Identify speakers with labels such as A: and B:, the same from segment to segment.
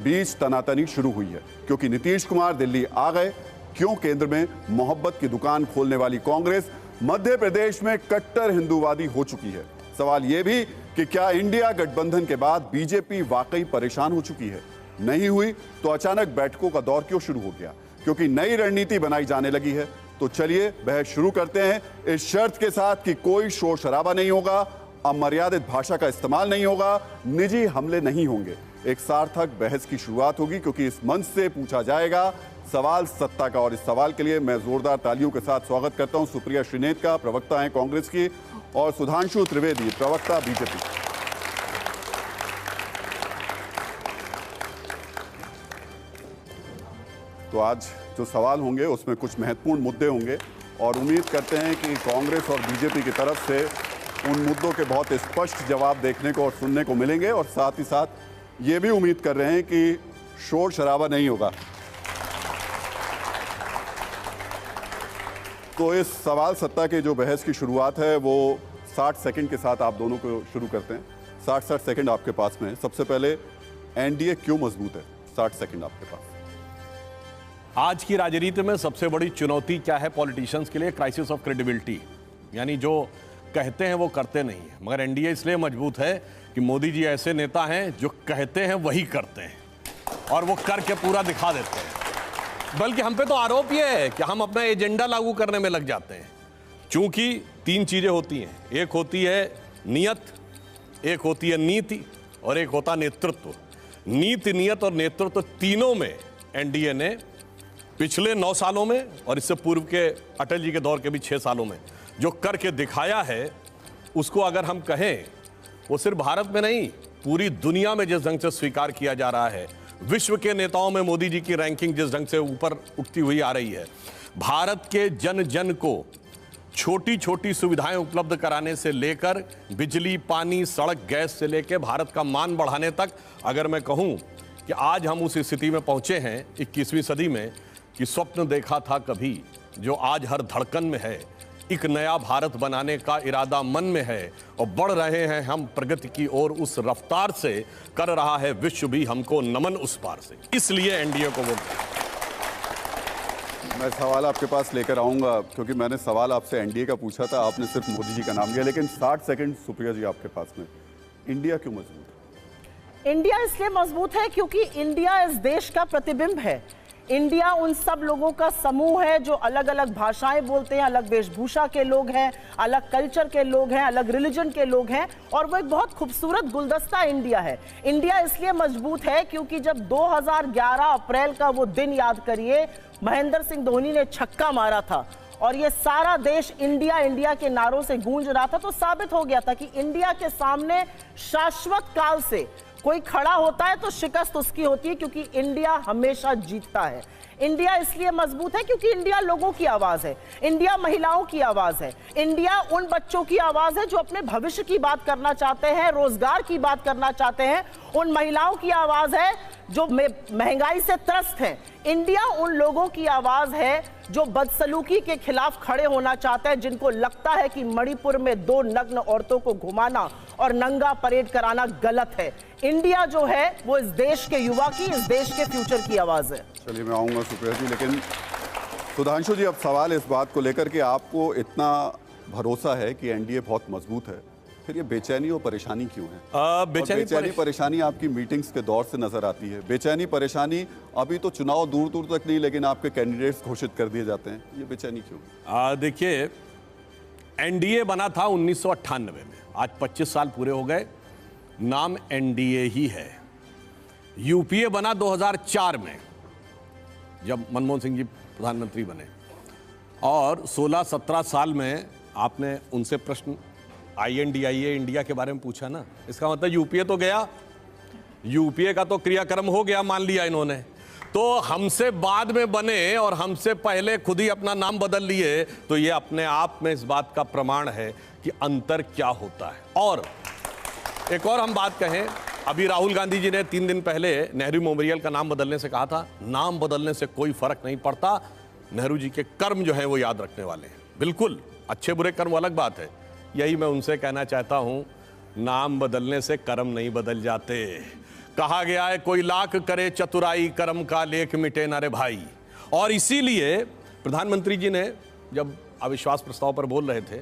A: बीच तनातनी शुरू हुई है, क्योंकि नीतीश कुमार दिल्ली आ गए। क्यों केंद्र में मोहब्बत की दुकान खोलने वाली कांग्रेस मध्य प्रदेश में कट्टर हिंदूवादी हो चुकी है। सवाल यह भी कि क्या इंडिया गठबंधन के बाद बीजेपी वाकई परेशान हो चुकी है? नहीं हुई तो अचानक बैठकों का दौर क्यों शुरू हो गया? क्योंकि नई रणनीति बनाई जाने लगी है। तो चलिए बहस शुरू करते हैं, इस शर्त के साथ कि कोई शोर शराबा नहीं होगा, अमर्यादित भाषा का इस्तेमाल नहीं होगा, निजी हमले नहीं होंगे। एक सार्थक बहस की शुरुआत होगी, क्योंकि इस मंच से पूछा जाएगा सवाल सत्ता का। और इस सवाल के लिए मैं जोरदार तालियों के साथ स्वागत करता हूं सुप्रिया श्रीनेत का, प्रवक्ता हैं कांग्रेस की, और सुधांशु त्रिवेदी, प्रवक्ता बीजेपी। तो आज जो सवाल होंगे उसमें कुछ महत्वपूर्ण मुद्दे होंगे, और उम्मीद करते हैं कि कांग्रेस और बीजेपी की तरफ से उन मुद्दों के बहुत स्पष्ट जवाब देखने को और सुनने को मिलेंगे। और साथ ही साथ ये भी उम्मीद कर रहे हैं कि शोर शराबा नहीं होगा। तो इस सवाल सत्ता के जो बहस की शुरुआत है वो 60 सेकंड के साथ आप दोनों को शुरू करते हैं। 60 सेकंड आपके पास में है। सबसे पहले एनडीए क्यों मजबूत है? 60 सेकंड आपके पास।
B: आज की राजनीति में सबसे बड़ी चुनौती क्या है पॉलिटिशियंस के लिए? क्राइसिस ऑफ क्रेडिबिलिटी, यानी जो कहते हैं वो करते नहीं है। मगर एनडीए इसलिए मजबूत है कि मोदी जी ऐसे नेता हैं जो कहते हैं वही करते हैं, और वो करके पूरा दिखा देते हैं। बल्कि हम पे तो आरोप ये है कि हम अपना एजेंडा लागू करने में लग जाते हैं। चूंकि 3 चीजें होती हैं, एक होती है नियत, एक होती है नीति, और एक होता नेतृत्व। नीति, नियत और नेतृत्व तीनों में एनडीए ने पिछले 9 सालों में और इससे पूर्व के अटल जी के दौर के भी 6 सालों में जो करके दिखाया है, उसको अगर हम कहें, वो सिर्फ भारत में नहीं पूरी दुनिया में जिस ढंग से स्वीकार किया जा रहा है, विश्व के नेताओं में मोदी जी की रैंकिंग जिस ढंग से ऊपर उठती हुई आ रही है, भारत के जन जन को छोटी छोटी सुविधाएं उपलब्ध कराने से लेकर बिजली, पानी, सड़क, गैस से लेकर भारत का मान बढ़ाने तक, अगर मैं कहूं कि आज हम उस स्थिति में पहुंचे हैं 21वीं सदी में कि स्वप्न देखा था कभी जो आज हर धड़कन में है। एक नया भारत बनाने का इरादा मन में है और बढ़ रहे हैं हम प्रगति की ओर उस रफ्तार से, कर रहा है विश्व भी हमको नमन उस पार से। इसलिए एनडीए को वोट।
A: मैं सवाल आपके पास लेकर आऊंगा, क्योंकि मैंने सवाल आपसे एनडीए का पूछा था, आपने सिर्फ मोदी जी का नाम लिया। लेकिन 60 सेकंड सुप्रिया जी आपके पास में, इंडिया क्यों मजबूत है?
C: इंडिया इसलिए मजबूत है क्योंकि इंडिया इस देश का प्रतिबिंब है। इंडिया उन सब लोगों का समूह है जो अलग अलग भाषाएं बोलते हैं, अलग वेशभूषा के लोग हैं, अलग कल्चर के लोग हैं, अलग रिलीजन के लोग हैं, और वो एक बहुत खूबसूरत गुलदस्ता इंडिया है। इंडिया इसलिए मजबूत है क्योंकि जब 2011 अप्रैल का वो दिन याद करिए, महेंद्र सिंह धोनी ने छक्का मारा था और ये सारा देश इंडिया इंडिया के नारों से गूंज रहा था, तो साबित हो गया था कि इंडिया के सामने शाश्वत काल से कोई खड़ा होता है तो शिकस्त उसकी होती है, क्योंकि इंडिया हमेशा जीतता है। इंडिया इसलिए मजबूत है क्योंकि इंडिया लोगों की आवाज है, इंडिया महिलाओं की आवाज है, इंडिया उन बच्चों की आवाज है जो अपने भविष्य की बात करना चाहते हैं, रोजगार की बात करना चाहते हैं, उन महिलाओं की आवाज है जो महंगाई से त्रस्त हैं। इंडिया उन लोगों की आवाज है जो बदसलूकी के खिलाफ खड़े होना चाहते हैं, जिनको लगता है कि मणिपुर में 2 नग्न औरतों को घुमाना और नंगा परेड कराना गलत है। इंडिया जो है वो इस देश के युवा की, इस देश के फ्यूचर की आवाज है।
A: चलिए मैं आऊँगा सुप्रिया जी, लेकिन सुधांशु जी अब सवाल इस बात को लेकर कि आपको इतना भरोसा है कि एनडीए बहुत मजबूत है, फिर ये बेचैनी और परेशानी क्यों है? बेचैनी परेशानी आपकी मीटिंग्स के दौर से नजर आती है। बेचैनी परेशानी, अभी तो चुनाव दूर दूर तक नहीं, लेकिन आपके कैंडिडेट्स घोषित कर दिए जाते हैं, ये बेचैनी क्यों?
B: देखिए, एनडीए बना था 1998 में, आज 25 साल पूरे हो गए, नाम एनडीए ही है। यूपीए बना 2004 में, जब मनमोहन सिंह जी प्रधानमंत्री बने, और 16-17 साल में आपने उनसे प्रश्न INDIA इंडिया के बारे में पूछा ना, इसका मतलब यूपीए तो गया, यूपीए का तो क्रियाक्रम हो गया, मान लिया इन्होंने। तो हमसे बाद में बने और हमसे पहले खुद ही अपना नाम बदल लिए, तो ये अपने आप में इस बात का प्रमाण है कि अंतर क्या होता है। और एक और हम बात कहें, अभी राहुल गांधी जी ने 3 दिन पहले नेहरू मेमोरियल का नाम बदलने से कहा था, नाम बदलने से कोई फर्क नहीं पड़ता, नेहरू जी के कर्म जो है वो याद रखने वाले हैं। बिल्कुल, अच्छे बुरे कर्म अलग बात है, यही मैं उनसे कहना चाहता हूं, नाम बदलने से कर्म नहीं बदल जाते, कहा गया है कोई लाख करे चतुराई कर्म का लेख मिटे ना रे भाई। और इसीलिए प्रधानमंत्री जी ने जब अविश्वास प्रस्ताव पर बोल रहे थे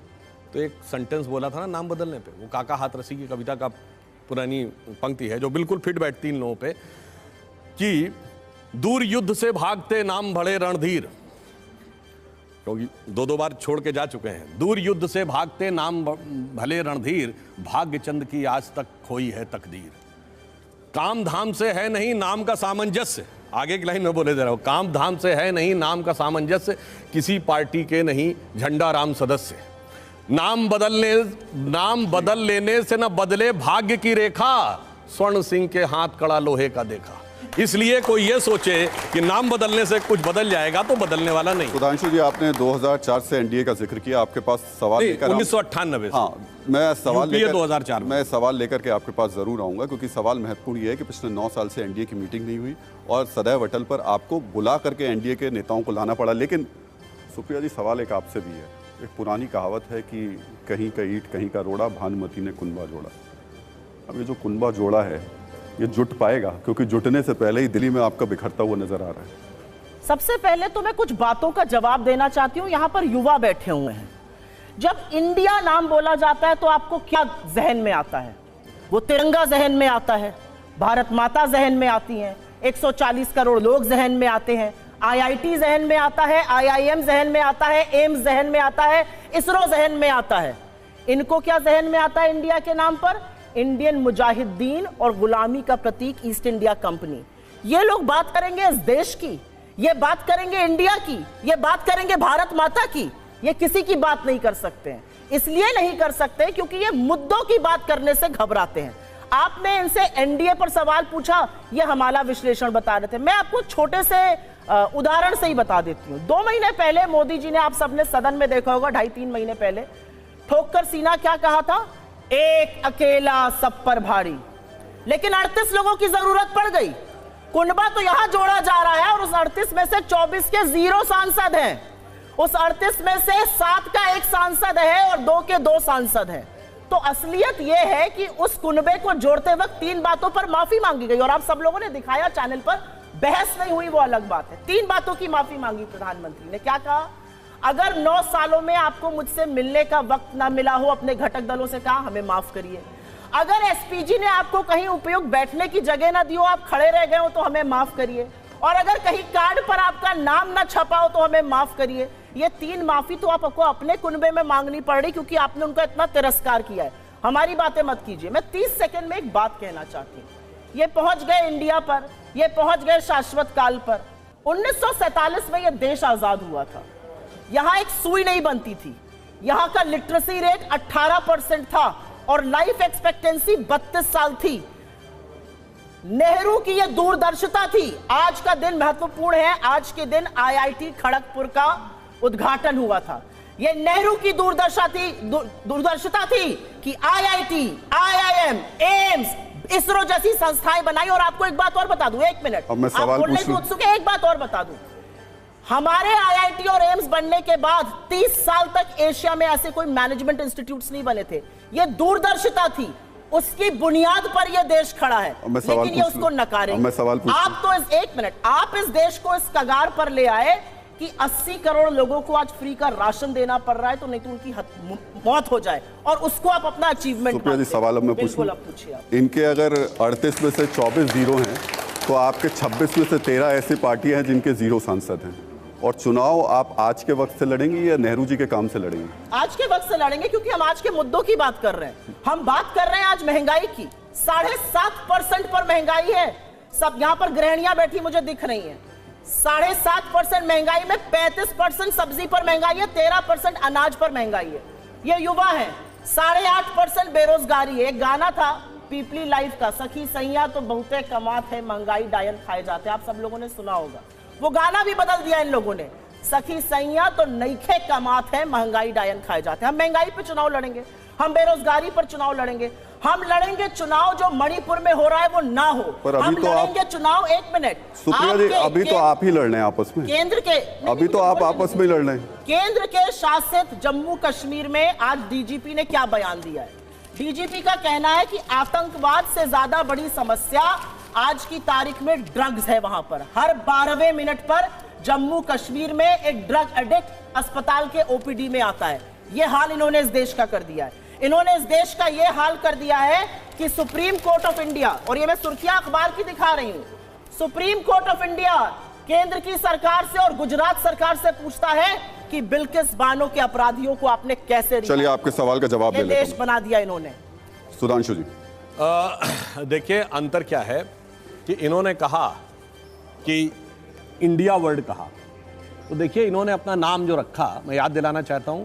B: तो एक सेंटेंस बोला था ना नाम बदलने पे, वो काका हाथरसी की कविता का पुरानी पंक्ति है जो बिल्कुल फिट बैठती इन लोगों पे, कि दूर युद्ध से भागते नाम बड़े रणधीर, क्योंकि दो बार छोड़ के जा चुके हैं। दूर युद्ध से भागते नाम भले रणधीर, भाग्य चंद की आज तक खोई है तकदीर। काम धाम से है नहीं नाम का सामंजस्य, आगे की लाइन में बोले दे रहा हूं, काम धाम से है नहीं नाम का सामंजस्य, किसी पार्टी के नहीं झंडा राम सदस्य। नाम बदल लेने से न बदले भाग्य की रेखा, स्वर्ण सिंह के हाथ कड़ा लोहे का देखा। इसलिए कोई ये सोचे कि नाम बदलने से कुछ बदल जाएगा तो बदलने वाला नहीं।
A: सुधांशु जी, आपने 2004 से एनडीए का जिक्र किया, आपके पास सवाल लेकर
B: 1998 से।
A: हाँ, मैं सवाल लेकर
B: 2004
A: मैं सवाल लेकर के आपके पास जरूर आऊंगा, क्योंकि सवाल महत्वपूर्ण ये है कि पिछले 9 साल से एनडीए की मीटिंग नहीं हुई और सदैव अटल पर आपको बुला करके एनडीए के नेताओं को लाना पड़ा। लेकिन सुप्रिया जी, सवाल एक आपसे भी है। एक पुरानी कहावत है कि कहीं का ईंट कहीं का रोड़ा, भानुमती ने कुनबा जोड़ा। अब ये जो कुनबा जोड़ा है ये जुट पाएगा? क्योंकि जुटने से पहले ही दिल्ली में आपका बिखरता हुआ नजर आ रहा है।
C: सबसे पहले तो मैं कुछ बातों का जवाब देना चाहती हूं। यहां पर युवा बैठे हुए हैं। जब इंडिया नाम बोला जाता है तो आपको क्या जहन में आता है? वो तिरंगा जहन में आता है, भारत माता जहन में आती है, 140 करोड़ लोग जहन में आते हैं, आईआईटी जहन में आता है, आईआईएम जहन में आता है, एम्स जहन में आता है, इसरो जहन में आता है। इनको क्या जहन में आता है इंडिया के नाम पर? इंडियन मुजाहिदीन और गुलामी का प्रतीक ईस्ट इंडिया कंपनी। ये लोग बात करेंगे इस देश की, ये बात करेंगे इंडिया की, ये बात करेंगे भारत माता की। ये किसी की बात नहीं कर सकते हैं। इसलिए नहीं कर सकते क्योंकि ये मुद्दों की बात करने से घबराते हैं। आपने इनसे एनडीए पर सवाल पूछा, ये हमारा विश्लेषण बता रहे थे। मैं आपको छोटे से उदाहरण से ही बता देती हूँ। 2 महीने पहले मोदी जी ने, आप सबने सदन में देखा होगा, 2.5-3 महीने पहले ठोक कर सीना क्या कहा था? एक अकेला सब पर भारी। लेकिन 38 लोगों की जरूरत पड़ गई। कुनबा तो यहां जोड़ा जा रहा है और उस 38 में से 24 के 0 सांसद हैं। उस 38 में से 7 का 1 सांसद है और 2 के 2 सांसद हैं। तो असलियत यह है कि उस कुनबे को जोड़ते वक्त 3 बातों पर माफी मांगी गई और आप सब लोगों ने दिखाया चैनल पर, बहस नहीं हुई वो अलग बात है। 3 बातों की माफी मांगी प्रधानमंत्री ने। क्या कहा? अगर 9 सालों में आपको मुझसे मिलने का वक्त ना मिला हो, अपने घटक दलों से कहा हमें माफ करिए। अगर एसपीजी ने आपको कहीं उपयुक्त बैठने की जगह ना दी हो, आप खड़े रह गए हो, तो हमें माफ करिए। और अगर कहीं कार्ड पर आपका नाम ना छपा हो तो हमें माफ करिए। ये 3 माफी तो आपको अपने कुनबे में मांगनी पड़ रही, क्योंकि आपने उनका इतना तिरस्कार किया है। हमारी बातें मत कीजिए। मैं 30 सेकंड में एक बात कहना चाहती हूँ। ये पहुंच गए इंडिया पर, ये पहुंच गए शाश्वत काल पर। 1947 में यह देश आजाद हुआ था। यहां एक सुई नहीं बनती थी। यहां का लिटरेसी रेट 18% था और लाइफ एक्सपेक्टेंसी 32 साल थी। नेहरू की यह दूरदर्शिता थी। आज का दिन महत्वपूर्ण है। आज के दिन आईआईटी खड़गपुर का उद्घाटन हुआ था। यह नेहरू की दूरदर्शिता थी कि आईआईटी, आईआईएम, एम्स, इसरो जैसी संस्थाएं बनाई। और आपको एक बात और बता दूं, 1 मिनट,
A: अब मैं सवाल
C: बोलने को उत्सुक है, एक बात और बता दूं। हमारे आईआईटी और एम्स बनने के बाद 30 साल तक एशिया में ऐसे कोई मैनेजमेंट इंस्टीट्यूट्स नहीं बने थे। ये दूरदर्शिता थी, उसकी बुनियाद पर यह देश खड़ा है। लेकिन ये उसको नकारेंगे। आप तो 1 मिनट, आप इस देश को इस कगार पर ले आए कि 80 करोड़ लोगों को आज फ्री का राशन देना पड़ रहा है, तो नहीं तो उनकी मौत हो जाए, और उसको आप अपना अचीवमेंट।
A: सवाल अब मैं पूछूं, इनके अगर 38 में से 24 जीरो हैं तो आपके 26 में से 13 ऐसी पार्टियां हैं जिनके 0 सांसद हैं। और चुनाव आप आज के वक्त से लड़ेंगे या नेहरू जी के काम से लड़ेंगे?
C: आज के वक्त से लड़ेंगे, क्योंकि हम आज के मुद्दों की बात कर रहे हैं। हम बात कर रहे हैं आज महंगाई की। 7.5% पर महंगाई है। सब यहां पर गृहिणियां बैठी मुझे दिख रही हैं। 7.5% महंगाई में 35% सब्जी पर महंगाई है, 13% अनाज पर महंगाई है। ये युवा है। 8.5% बेरोजगारी है। एक गाना था पीपली लाइफ का, सखी सैया तो बहुते कमात है, महंगाई डायन खाए जाते। आप सब लोगों ने सुना होगा। वो गाना भी बदल दिया इन लोगों ने। सखी सैया तो नईखे कमात है, महंगाई डायन खाए जाते हैं। हम महंगाई पर चुनाव लड़ेंगे, हम बेरोजगारी पर चुनाव लड़ेंगे, हम लड़ेंगे चुनाव जो मणिपुर में हो रहा है वो ना हो।
A: पर अभी
C: हम
A: तो
C: लड़ेंगे चुनाव। 1 मिनट
A: सुप्रिया जी, अभी तो आप ही लड़ रहे हैं आपस में।
C: केंद्र के
A: अभी तो आप आपस में लड़ रहे हैं।
C: केंद्र के शासित जम्मू कश्मीर में आज डीजीपी ने क्या बयान दिया है? डीजीपी का कहना है कि आतंकवाद से ज्यादा बड़ी समस्या आज की तारीख में ड्रग्स है वहां पर। हर 12वें मिनट पर जम्मू कश्मीर में एक ड्रग एडिक्ट अस्पताल के ओपीडी में आता है। यह हाल इन्होंने इस देश का कर दिया है। इन्होंने इस देश का यह हाल कर दिया है कि सुप्रीम कोर्ट ऑफ इंडिया, और ये मैं सुर्खियां अखबार की दिखा रही हूं, सुप्रीम कोर्ट ऑफ इंडिया केंद्र की सरकार से और गुजरात सरकार से पूछता है कि बिल्किस बानो के अपराधियों को आपने कैसे,
A: चलिए आपके सवाल का जवाब दे लेता हूं।
C: देश बना दिया इन्होंने।
A: सुधांशु जी,
B: देखिए अंतर क्या है कि इन्होंने कहा कि इंडिया वर्ल्ड कहा, तो देखिए इन्होंने अपना नाम जो रखा, मैं याद दिलाना चाहता हूं,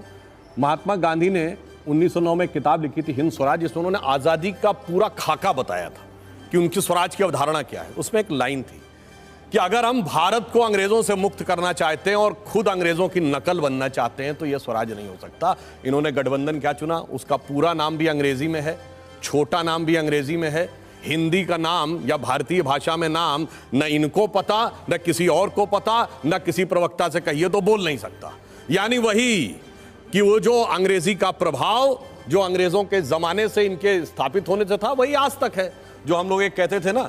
B: महात्मा गांधी ने 1909 में किताब लिखी थी हिंद स्वराज, जिसमें उन्होंने आज़ादी का पूरा खाका बताया था कि उनकी स्वराज की अवधारणा क्या है। उसमें एक लाइन थी कि अगर हम भारत को अंग्रेजों से मुक्त करना चाहते हैं और खुद अंग्रेजों की नकल बनना चाहते हैं तो यह स्वराज नहीं हो सकता। इन्होंने गठबंधन क्या चुना, उसका पूरा नाम भी अंग्रेजी में है, छोटा नाम भी अंग्रेजी में है, हिंदी का नाम या भारतीय भाषा में नाम न इनको पता, न किसी और को पता, न किसी प्रवक्ता से कहिए तो बोल नहीं सकता। यानी वही कि वो जो अंग्रेजी का प्रभाव जो अंग्रेजों के जमाने से इनके स्थापित होने से था, वही आज तक है। जो हम लोग एक कहते थे ना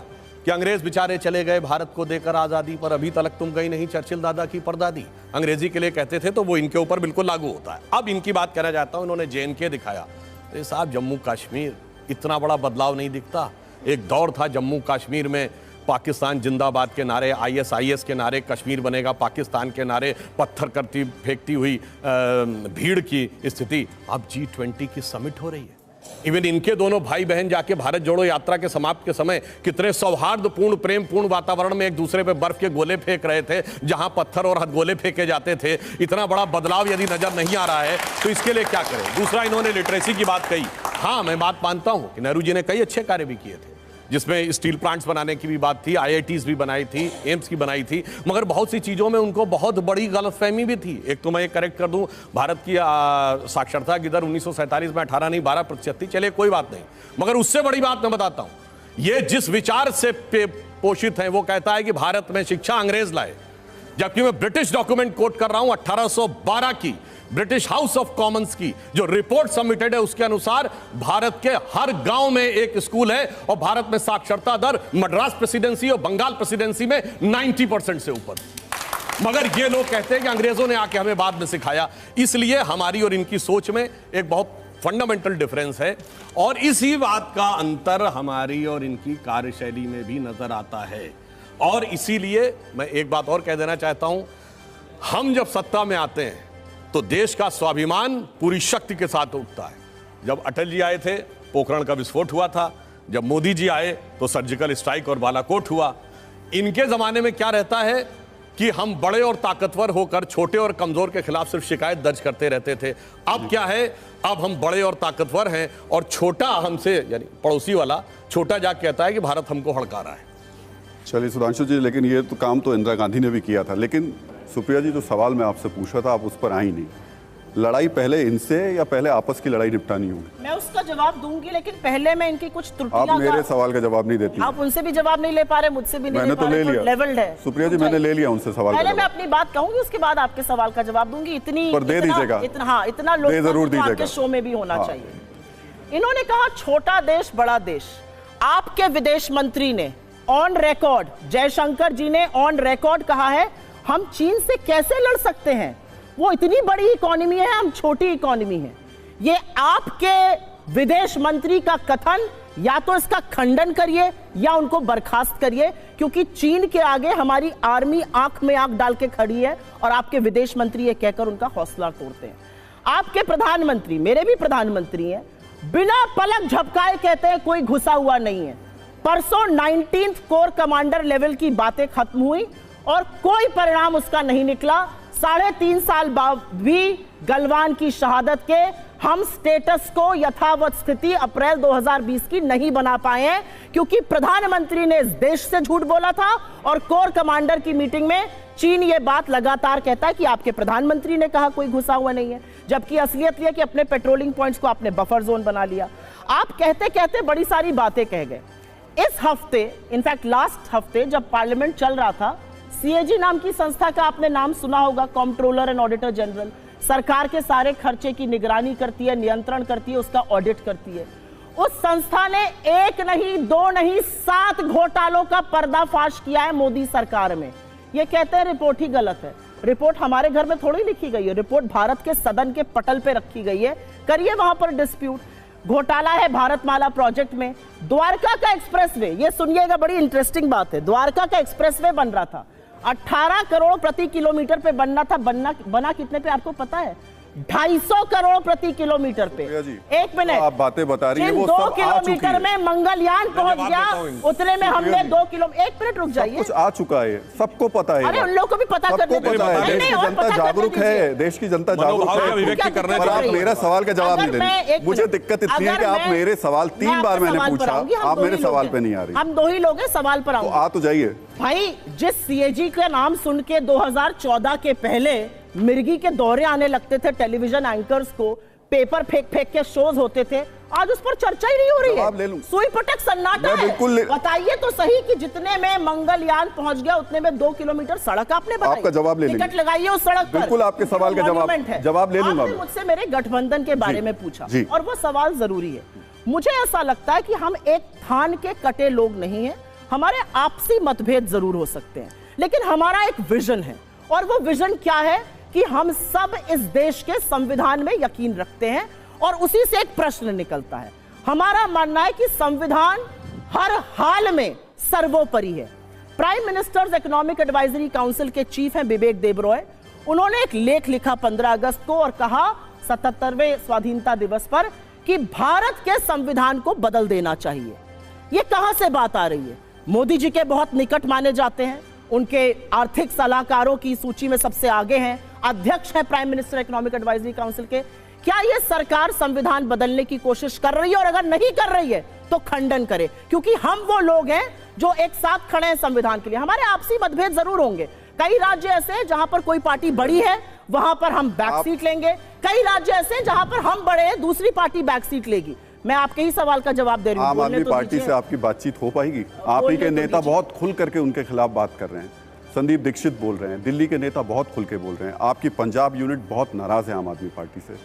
B: कि अंग्रेज बेचारे चले गए भारत को देकर आजादी, पर अभी तक तुम गई नहीं चर्चिल दादा की परदादी, अंग्रेजी के लिए कहते थे, तो वो इनके ऊपर बिल्कुल लागू होता है। अब इनकी बात कहना चाहता हूं, इन्होंने JNK दिखाया, तो साहब जम्मू कश्मीर इतना बड़ा बदलाव नहीं दिखता। एक दौर था जम्मू कश्मीर में पाकिस्तान जिंदाबाद के नारे, ISIS के नारे, कश्मीर बनेगा पाकिस्तान के नारे, पत्थर करती फेंकती हुई भीड़ की स्थिति। अब G20 की समिट हो रही है। इवन इनके दोनों भाई बहन जाके भारत जोड़ो यात्रा के समाप्त के समय कितने सौहार्दपूर्ण प्रेमपूर्ण वातावरण में एक दूसरे पे बर्फ के गोले फेंक रहे थे, जहां पत्थर और हथगोले फेंके जाते थे। इतना बड़ा बदलाव यदि नजर नहीं आ रहा है तो इसके लिए क्या करें। दूसरा, इन्होंने लिटरेसी की बात कही। हाँ, मैं बात मानता हूं कि नेहरू जी ने कई अच्छे कार्य भी किए थे, जिसमें स्टील प्लांट्स बनाने की भी बात थी, IITs भी बनाई थी, एम्स की बनाई थी, मगर बहुत सी चीज़ों में उनको बहुत बड़ी गलतफहमी भी थी। एक तो मैं ये करेक्ट कर दूं, भारत की साक्षरता की दर 1947 में 18 नहीं 12% थी। चलिए कोई बात नहीं, मगर उससे बड़ी बात मैं बताता हूं, ये जिस विचार से पोषित है वो कहता है कि भारत में शिक्षा अंग्रेज लाए, जबकि मैं ब्रिटिश डॉक्यूमेंट कोट कर रहा हूं 1812 की ब्रिटिश हाउस ऑफ कॉमन्स की जो रिपोर्ट सबमिटेड है, उसके अनुसार भारत के हर गांव में एक स्कूल है और भारत में साक्षरता दर मद्रास प्रेसिडेंसी और बंगाल प्रेसिडेंसी में 90% से ऊपर। मगर ये लोग कहते हैं कि अंग्रेजों ने आके हमें बाद में सिखाया। इसलिए हमारी और इनकी सोच में एक बहुत फंडामेंटल डिफरेंस है, और इसी बात का अंतर हमारी और इनकी कार्यशैली में भी नजर आता है। और इसीलिए मैं एक बात और कह देना चाहता हूं, हम जब सत्ता में आते हैं तो देश का स्वाभिमान पूरी शक्ति के साथ उठता है। जब अटल जी आए थे, पोखरण का विस्फोट हुआ था। जब मोदी जी आए तो सर्जिकल स्ट्राइक और बालाकोट हुआ। इनके जमाने में क्या रहता है कि हम बड़े और ताकतवर होकर छोटे और कमजोर के खिलाफ सिर्फ शिकायत दर्ज करते रहते थे। अब क्या है, अब हम बड़े और ताकतवर हैं और छोटा हमसे, यानी पड़ोसी वाला छोटा जाके कहता है कि भारत हमको हड़का रहा है।
A: चलिए सुधांशु जी, लेकिन ये तो काम तो इंदिरा गांधी ने भी किया था। लेकिन सुप्रिया जी, जो सवाल मैं आपसे पूछा था आप उस पर आई नहीं। लड़ाई पहले इनसे या पहले आपस की लड़ाई निपटानी होगी?
C: मैं उसका जवाब दूंगी, लेकिन पहले मैं इनकी कुछ त्रुटियां,
A: आप मेरे सवाल का जवाब नहीं देती।
C: आप उनसे भी जवाब नहीं ले पा रहे, मुझसे भी नहीं ले पा रहे।
A: मैंने तो ले लिया,
C: लेवल्ड है
A: सुप्रिया जी, मैंने ले लिया उनसे सवाल।
C: पहले मैं अपनी बात कहूंगी, उसके बाद आपके सवाल का जवाब दूंगी। इतनी
A: पर दे दीजिएगा,
C: इतना लोग
A: जरूर दीजिएगा,
C: आपके शो में भी होना चाहिए। इन्होंने कहा छोटा देश बड़ा देश। आपके विदेश मंत्री ने ऑन रिकॉर्ड, जयशंकर जी ने ऑन रिकॉर्ड कहा है हम चीन से कैसे लड़ सकते हैं, वो इतनी बड़ी इकोनॉमी है, हम छोटी इकोनॉमी है। ये आपके विदेश मंत्री का कथन, या तो इसका खंडन करिए या उनको बर्खास्त करिए, क्योंकि चीन के आगे हमारी आर्मी आंख में आंख डाल के खड़ी है और आपके विदेश मंत्री ये कहकर उनका हौसला तोड़ते हैं। आपके प्रधानमंत्री, मेरे भी प्रधानमंत्री हैं, बिना पलक झपकाए कहते हैं कोई घुसा हुआ नहीं है। परसों 19th कोर कमांडर लेवल की बातें खत्म हुई और कोई परिणाम उसका नहीं निकला। 3.5 साल बाद भी गलवान की शहादत के हम स्टेटस को यथावत स्थिति अप्रैल 2020 की नहीं बना पाए हैं, क्योंकि प्रधानमंत्री ने इस देश से झूठ बोला था और कोर कमांडर की मीटिंग में चीन ये बात लगातार कहता है कि आपके प्रधानमंत्री ने कहा कोई घुसा हुआ नहीं है, जबकि असलियत यह कि अपने पेट्रोलिंग पॉइंट्स को आपने बफर जोन बना लिया। आप कहते कहते बड़ी सारी बातें कह गए। इस हफ्ते, इनफैक्ट लास्ट हफ्ते जब पार्लियामेंट चल रहा था, CAG नाम की संस्था का आपने नाम सुना होगा, कंट्रोलर एंड ऑडिटर जनरल, सरकार के सारे खर्चे की निगरानी करती है, नियंत्रण करती है, उसका ऑडिट करती है। उस संस्था ने एक नहीं, दो नहीं, 7 घोटालों का पर्दाफाश किया है मोदी सरकार में। ये कहते हैं रिपोर्ट ही गलत है। रिपोर्ट हमारे घर में थोड़ी लिखी गई है, रिपोर्ट भारत के सदन के पटल पे रखी गई है। करिए वहां पर डिस्प्यूट। घोटाला है भारतमाला प्रोजेक्ट में। द्वारका का एक्सप्रेसवे, ये सुनिएगा, बड़ी इंटरेस्टिंग बात है। द्वारका का एक्सप्रेसवे बन रहा था, 18 करोड़ प्रति किलोमीटर पे बनना था। बना कितने पे आपको पता है? 250 करोड़ प्रति किलोमीटर पे। एक मिनट,
A: आप बातें बता रही हैं, वो
C: 2 किलोमीटर में मंगलयान पहुंच गया, उतने में हमने 2 किलो। एक मिनट रुक जाइए,
A: कुछ आ चुका है, सबको पता है।
C: अरे उन लोगों को भी पता करने
A: सबको पता है, देश की जनता जागरूक है, देश की जनता जागरूक है। पर आप मेरा सवाल का जवाब नहीं दे रही। मुझे दिक्कत इतनी है कि आप मेरे सवाल 3 बार मैंने पूछा, आप मेरे सवाल पे नहीं आ रही।
C: हम 2 ही लोग हैं, सवाल पर आओ।
A: आ तो जाइए
C: भाई। जिस सीएजी का नाम सुन के 2014 के पहले मिर्गी के दौरे आने लगते थे टेलीविजन एंकर्स को, पेपर फेंक फेंक के शोज होते थे, आज उस पर चर्चा ही नहीं हो रही है। सुई पटक सन्नाटा है।
A: बिल्कुल
C: बताइए तो सही कि जितने में मंगलयान पहुंच गया उतने में 2 किलोमीटर सड़क आपने बनाई।
A: आपका जवाब ले लेंगे,
C: टिकट लगाइए उस सड़क पर।
A: बिल्कुल आपके सवाल का जवाब ले लूंगा।
C: आपने मुझसे मेरे गठबंधन के बारे में पूछा और वो सवाल जरूरी है। मुझे ऐसा लगता है कि हम एक थान के कटे लोग नहीं है। हमारे आपसी मतभेद जरूर हो सकते हैं, लेकिन हमारा एक विजन है, और वो विजन क्या है कि हम सब इस देश के संविधान में यकीन रखते हैं, और उसी से एक प्रश्न निकलता है। हमारा मानना है कि संविधान हर हाल में सर्वोपरि है। Prime ministers economic advisory council के चीफ हैं विवेक देबरॉय। उन्होंने एक लेख लिखा 15 अगस्त को और कहा 77वें स्वाधीनता दिवस पर कि भारत के संविधान को बदल देना चाहिए। ये कहां से बात आ रही है? मोदी जी के बहुत निकट माने जाते हैं, उनके आर्थिक सलाहकारों की सूची में सबसे आगे हैं, अध्यक्ष हैं prime minister economic advisory council के। क्या यह सरकार संविधान बदलने की कोशिश कर रही है? और अगर नहीं कर रही है तो खंडन करे, क्योंकि हम वो लोग हैं जो एक साथ खड़े हैं संविधान के लिए। हमारे आपसी मतभेद जरूर होंगे। कई राज्य ऐसे हैं जहां पर कोई पार्टी बड़ी है, वहां पर हम बैक सीट लेंगे। कई राज्य ऐसे हैं जहां पर हम बड़े हैं, दूसरी पार्टी बैक सीट लेगी। मैं आपके ही सवाल का जवाब दे रही हूं।
A: आम आदमी पार्टी से आपकी बातचीत हो पाएगी? आप ही के नेता बहुत खुल करके उनके खिलाफ बात कर रहे हैं। संदीप दीक्षित बोल रहे हैं, दिल्ली के नेता बहुत खुल के बोल रहे हैं, आपकी पंजाब यूनिट बहुत नाराज है आम आदमी पार्टी से।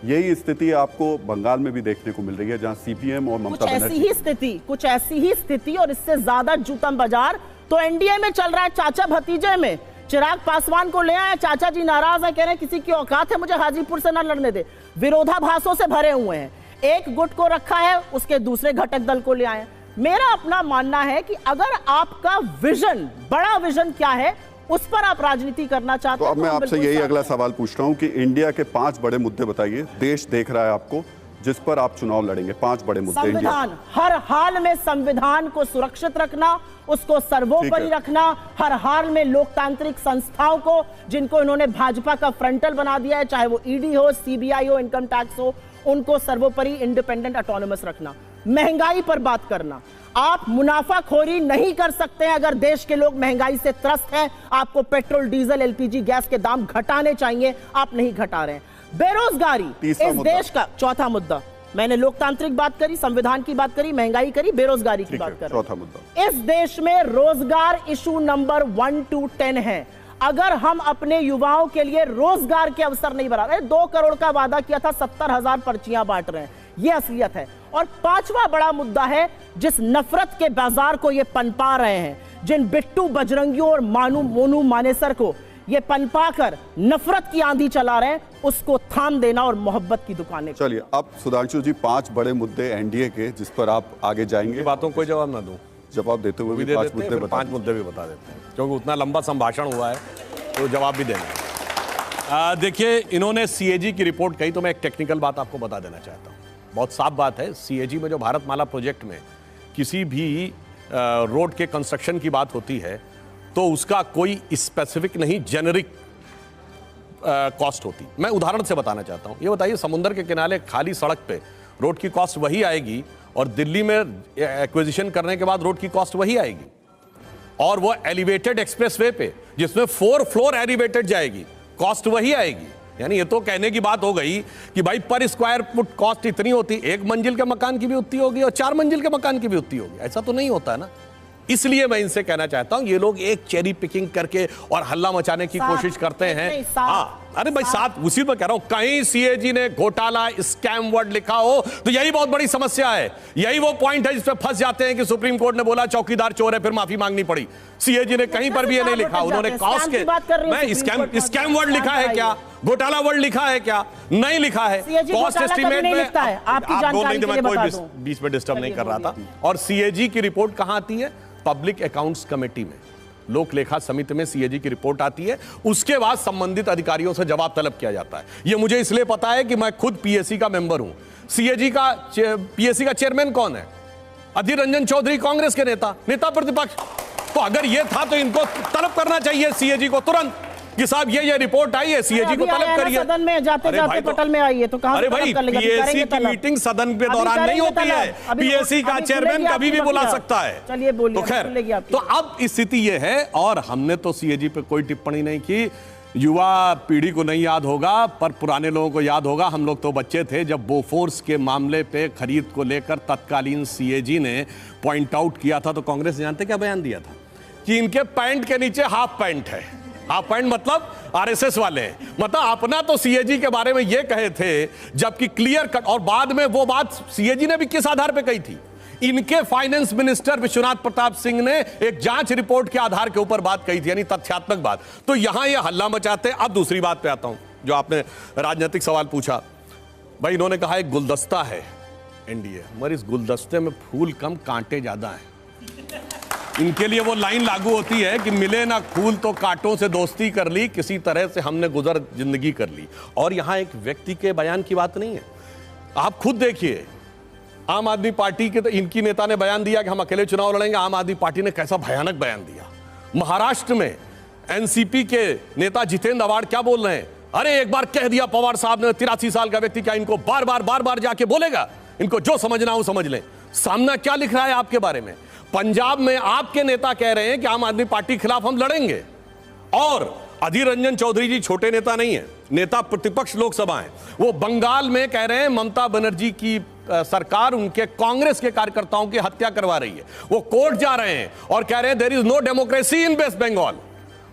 A: यही स्थिति आपको बंगाल में भी देखने को मिल रही है, जहां सीपीएम और ममता बनर्जी
C: कुछ ऐसी ही स्थिति और इससे ज्यादा जूतम बाजार तो एनडीए में चल रहा है। चाचा भतीजे में चिराग पासवान को ले आए, चाचा जी नाराज है, कह रहे हैं किसी की औकात है मुझे हाजीपुर से ना लड़ने दे। विरोधाभासों से भरे हुए हैं, एक गुट को रखा है, उसके दूसरे घटक दल को ले आए। मेरा अपना मानना है कि अगर आपका विजन, बड़ा विजन क्या है, उस पर आप राजनीति करना चाहते हैं
A: तो अब मैं आपसे यही अगला सवाल पूछ रहा हूं कि इंडिया के 5 बड़े मुद्दे बताइए, देश देख रहा है आपको, जिस पर आप चुनाव लड़ेंगे। 5 बड़े मुद्दे।
C: संविधान, हर हाल में संविधान को सुरक्षित रखना, उसको सर्वोपरि रखना, हर हाल में लोकतांत्रिक संस्थाओं को, जिनको इन्होंने भाजपा का फ्रंटल बना दिया है, चाहे वो ईडी हो, सीबीआई हो, इनकम टैक्स हो, उनको सर्वोपरि इंडिपेंडेंट ऑटोनोमस रखना। महंगाई पर बात करना, आप मुनाफाखोरी नहीं कर सकते हैं अगर देश के लोग महंगाई से त्रस्त हैं। आपको पेट्रोल, डीजल, एलपीजी गैस के दाम घटाने चाहिए, आप नहीं घटा रहे हैं। बेरोजगारी इस देश का चौथा मुद्दा। मैंने लोकतांत्रिक बात करी, संविधान की बात करी, महंगाई करी, बेरोजगारी की बात करी।
A: चौथा मुद्दा,
C: इस देश में रोजगार इशू नंबर 1 to 10 है। अगर हम अपने युवाओं के लिए रोजगार के अवसर नहीं बना रहे, 2 करोड़ का वादा किया था, 70,000 पर्चियां बांट रहे हैं, यह असलियत है। और 5वां बड़ा मुद्दा है, जिस नफरत के बाजार को ये पनपा रहे हैं, जिन बिट्टू बजरंगियों और मोनू मानेसर को ये पनपा कर नफरत की आंधी चला रहे हैं, उसको थाम देना और मोहब्बत की दुकानें।
A: चलिए, अब सुधांशु जी 5 बड़े मुद्दे एनडीए के, जिस पर आप आगे जाएंगे।
B: बातों को जवाब ना दूं,
A: जवाब देते हुए भी 5 मुद्दे बता,
B: 5 मुद्दे भी बता देते हैं, क्योंकि उतना लंबा संभाषण हुआ है तो जवाब भी देना है। देखिए, इन्होंने सीएजी की रिपोर्ट कही, तो मैं एक टेक्निकल बात आपको बता देना चाहता हूँ। बहुत साफ बात है, सीएजी में जो भारतमाला प्रोजेक्ट में किसी भी रोड के कंस्ट्रक्शन की बात होती है तो उसका कोई स्पेसिफिक नहीं, जेनरिक कॉस्ट होती। मैं उदाहरण से बताना चाहता हूँ। ये बताइए, समुद्र के किनारे खाली सड़क पे रोड की कॉस्ट वही आएगी, और दिल्ली में एक्विजिशन करने के बाद रोड की कॉस्ट वही आएगी, और वो एलिवेटेड एक्सप्रेसवे पे जिसमें 4 फ्लोर एलिवेटेड जाएगी, कॉस्ट वही आएगी। यानी ये तो कहने की बात हो गई कि भाई पर स्क्वायर फुट कॉस्ट इतनी होती, 1 मंजिल के मकान की भी उतनी होगी और 4 मंजिल के मकान की भी उतनी होगी। ऐसा तो नहीं होता है ना। इसलिए मैं इनसे कहना चाहता हूं, ये लोग एक चेरी पिकिंग करके और हल्ला मचाने की कोशिश करते हैं। हाँ, अरे भाई साथ उसी में कह रहा हूं, कहीं सीएजी ने घोटाला स्कैम वर्ड लिखा हो तो यही बहुत बड़ी समस्या है। यही वो पॉइंट है जिसपे फंस जाते हैं कि सुप्रीम कोर्ट ने बोला चौकीदार चोर है, फिर माफी मांगनी पड़ी। सीएजी ने कहीं पर भी ये नहीं लिखा। उन्होंने कॉस्ट के मैं स्कैम वर्ड लिखा है क्या, घोटाला वर्ड लिखा है क्या? नहीं लिखा है। कॉस्ट एस्टीमेट में आप बोल नहीं थे, मैं कोई बीच में डिस्टर्ब नहीं कर रहा था। और सीएजी की रिपोर्ट कहां आती है? पब्लिक अकाउंट्स कमेटी में, लोक लेखा समिति में सीएजी की रिपोर्ट आती है। उसके बाद संबंधित अधिकारियों से जवाब तलब किया जाता है। यह मुझे इसलिए पता है कि मैं खुद पीएससी का मेंबर हूं। पीएससी का चेयरमैन कौन है? अधीर रंजन चौधरी, कांग्रेस के नेता प्रतिपक्ष। तो अगर यह था तो इनको तलब करना चाहिए सीएजी को तुरंत कि साहब ये रिपोर्ट आई है, सीएजी को तलब करिए।
C: सदन में जाते जाते पटल में आई है तो कहां?
B: अरे भाई, पीएससी की मीटिंग सदन के दौरान नहीं होती है। पीएससी का चेयरमैन कभी भी बुला सकता है।
C: चलिए बोलिए।
B: तो खैर, तो अब स्थिति ये है, और हमने तो सीएजी पे कोई टिप्पणी नहीं की। युवा पीढ़ी को नहीं याद होगा, पर पुराने लोगों को याद होगा। हम लोग तो बच्चे थे जब बोफोर्स के मामले पे खरीद को लेकर तत्कालीन सीएजी ने पॉइंट आउट किया था, तो कांग्रेस जानते क्या बयान दिया था? कि इनके पैंट के नीचे हाफ पैंट है। हाफ पैंट मतलब आरएसएस वाले, मतलब अपना तो सीएजी के बारे में ये कहे थे, जबकि क्लियर कट। और बाद में वो बात सीएजी ने भी किस आधार पे कही थी? इनके फाइनेंस मिनिस्टर विश्वनाथ प्रताप सिंह ने एक जांच रिपोर्ट के आधार के ऊपर बात कही थी, यानी तथ्यात्मक बात। तो यहां ये हल्ला मचाते। अब दूसरी बात पे आता हूं, जो आपने राजनीतिक सवाल पूछा। भाई इन्होंने कहा एक गुलदस्ता है एनडीए, मगर इस गुलदस्ते में फूल कम कांटे ज्यादा हैं। इनके लिए वो लाइन लागू होती है कि मिले ना फूल तो कांटों से दोस्ती कर ली, किसी तरह से हमने गुजर जिंदगी कर ली। और यहां एक व्यक्ति के बयान की बात नहीं है। आप खुद देखिए, आम आदमी पार्टी के तो इनकी नेता ने बयान दिया कि हम अकेले चुनाव लड़ेंगे। आम आदमी पार्टी ने कैसा भयानक बयान दिया। महाराष्ट्र में एनसीपी के नेता जितेंद्र आवाड़ क्या बोल रहे हैं? अरे एक बार कह दिया पवार साहब ने, 83 साल का व्यक्ति, क्या इनको बार बार जाके बोलेगा? इनको जो समझना हो समझ लें। सामना क्या लिख रहा है आपके बारे में? पंजाब में आपके नेता कह रहे हैं कि आम आदमी पार्टी के खिलाफ हम लड़ेंगे। और अधीर रंजन चौधरी जी छोटे नेता नहीं है, नेता प्रतिपक्ष लोकसभा है। वो बंगाल में कह रहे हैं ममता बनर्जी की सरकार उनके कांग्रेस के कार्यकर्ताओं की हत्या करवा रही है। वो कोर्ट जा रहे हैं और कह रहे हैं there is no democracy in West Bengal.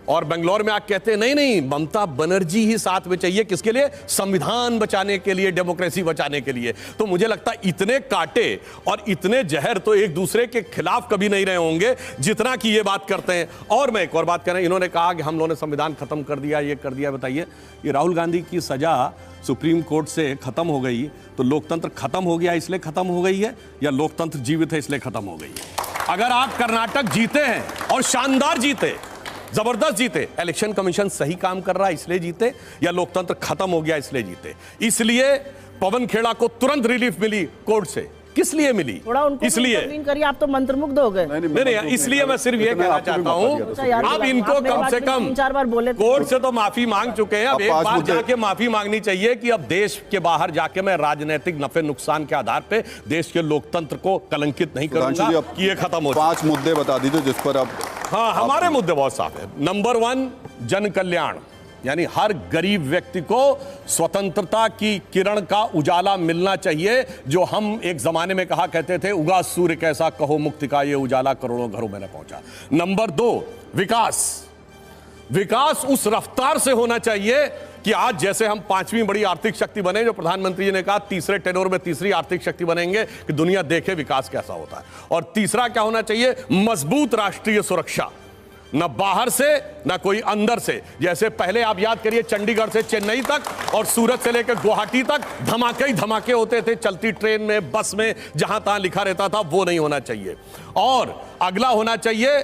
B: और बेंगलोर में आके कहते हैं नहीं ममता बनर्जी ही साथ में चाहिए। किसके लिए? संविधान बचाने के लिए, डेमोक्रेसी बचाने के लिए। तो मुझे लगता है इतने कांटे और इतने जहर तो एक दूसरे के खिलाफ कभी नहीं रहे होंगे जितना कि ये बात करते हैं। और मैं एक और बात कह रहा हूं, इन्होंने कहा कि हम लोगों ने संविधान खत्म कर दिया, ये कर दिया। बताइए, ये राहुल गांधी की सजा सुप्रीम कोर्ट से खत्म हो गई तो लोकतंत्र खत्म हो गया इसलिए खत्म हो गई है, या लोकतंत्र जीवित है इसलिए खत्म हो गई है? अगर आप कर्नाटक जीते हैं और शानदार जीते, जबरदस्त जीते, इलेक्शन कमीशन सही काम कर रहा है इसलिए जीते, या लोकतंत्र खत्म हो गया इसलिए जीते? इसलिए पवन खेड़ा को तुरंत रिलीफ मिली कोर्ट से। किस लिए मिली? इसलिए
C: करिए, आप तो मंत्रमुग्ध हो गए।
B: नहीं, इसलिए मैं सिर्फ ये कहना चाहता हूं, अब इनको कम से कम
C: 3-4 बार बोले
B: कोर्ट से तो माफी मांग चुके हैं। अब एक बार जाके माफी मांगनी चाहिए कि अब देश के बाहर जाके मैं राजनीतिक नफे नुकसान के आधार पे देश के लोकतंत्र को कलंकित नहीं करूंगा कि ये खत्म हो।
A: 5 मुद्दे बता दीजिए जिस पर अब।
B: हाँ, हमारे मुद्दे बहुत साफ है। नंबर 1, जन कल्याण, यानी हर गरीब व्यक्ति को स्वतंत्रता की किरण का उजाला मिलना चाहिए। जो हम एक जमाने में कहा कहते थे, उगा सूर्य कैसा कहो मुक्ति का ये उजाला करोड़ों घरों में न पहुंचा। नंबर 2, विकास उस रफ्तार से होना चाहिए कि आज जैसे हम 5वीं बड़ी आर्थिक शक्ति बने, जो प्रधानमंत्री जी ने कहा तीसरे टेनोर में तीसरी आर्थिक शक्ति बनेंगे, कि दुनिया देखे विकास कैसा होता है। और तीसरा क्या होना चाहिए? मजबूत राष्ट्रीय सुरक्षा, न बाहर से न कोई अंदर से। जैसे पहले आप याद करिए, चंडीगढ़ से चेन्नई तक और सूरत से लेकर गुवाहाटी तक धमाके ही धमाके होते थे, चलती ट्रेन में, बस में, जहां तहां लिखा रहता था। वो नहीं होना चाहिए। और अगला होना चाहिए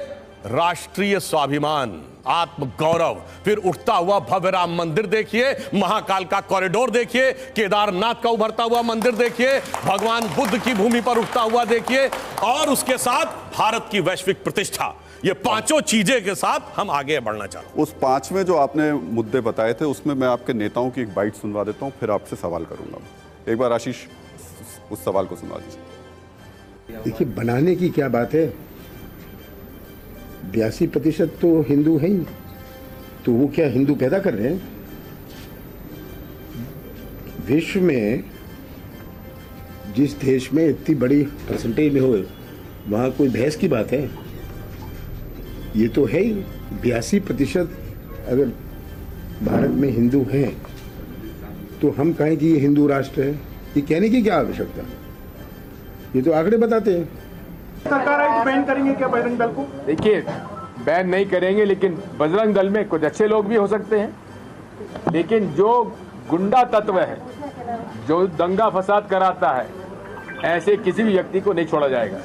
B: राष्ट्रीय स्वाभिमान, आत्म गौरव। फिर उठता हुआ भव्य राम मंदिर देखिए, महाकाल का कॉरिडोर देखिए, केदारनाथ का उभरता हुआ मंदिर देखिए, भगवान बुद्ध की भूमि पर उठता हुआ देखिए, और उसके साथ भारत की वैश्विक प्रतिष्ठा। ये पांचों चीजें के साथ हम आगे बढ़ना चाहते हैं।
A: उस 5वें जो आपने मुद्दे बताए थे, उसमें मैं आपके नेताओं की एक बाइट सुनवा देता हूं, फिर आपसे सवाल करूंगा। एक बार आशीष उस सवाल को सुनवा दीजिए।
D: देखिए, बनाने की क्या बात है, 82% तो हिंदू हैं ही, तो वो क्या हिंदू पैदा कर रहे हैं? विश्व में जिस देश में इतनी बड़ी परसेंटेज में हो, वहाँ कोई बहस की बात है? ये तो है ही 82%। अगर भारत में हिंदू हैं तो हम कहें कि ये हिंदू राष्ट्र है, ये कहने की क्या आवश्यकता? ये तो आंकड़े बताते हैं।
E: सरकार है तो बैन करेंगे क्या बजरंग दल को?
F: देखिए, बैन नहीं करेंगे, लेकिन बजरंग दल में कुछ अच्छे लोग भी हो सकते हैं, लेकिन जो गुंडा तत्व है, जो दंगा फसाद कराता है, ऐसे किसी भी व्यक्ति को नहीं छोड़ा जाएगा।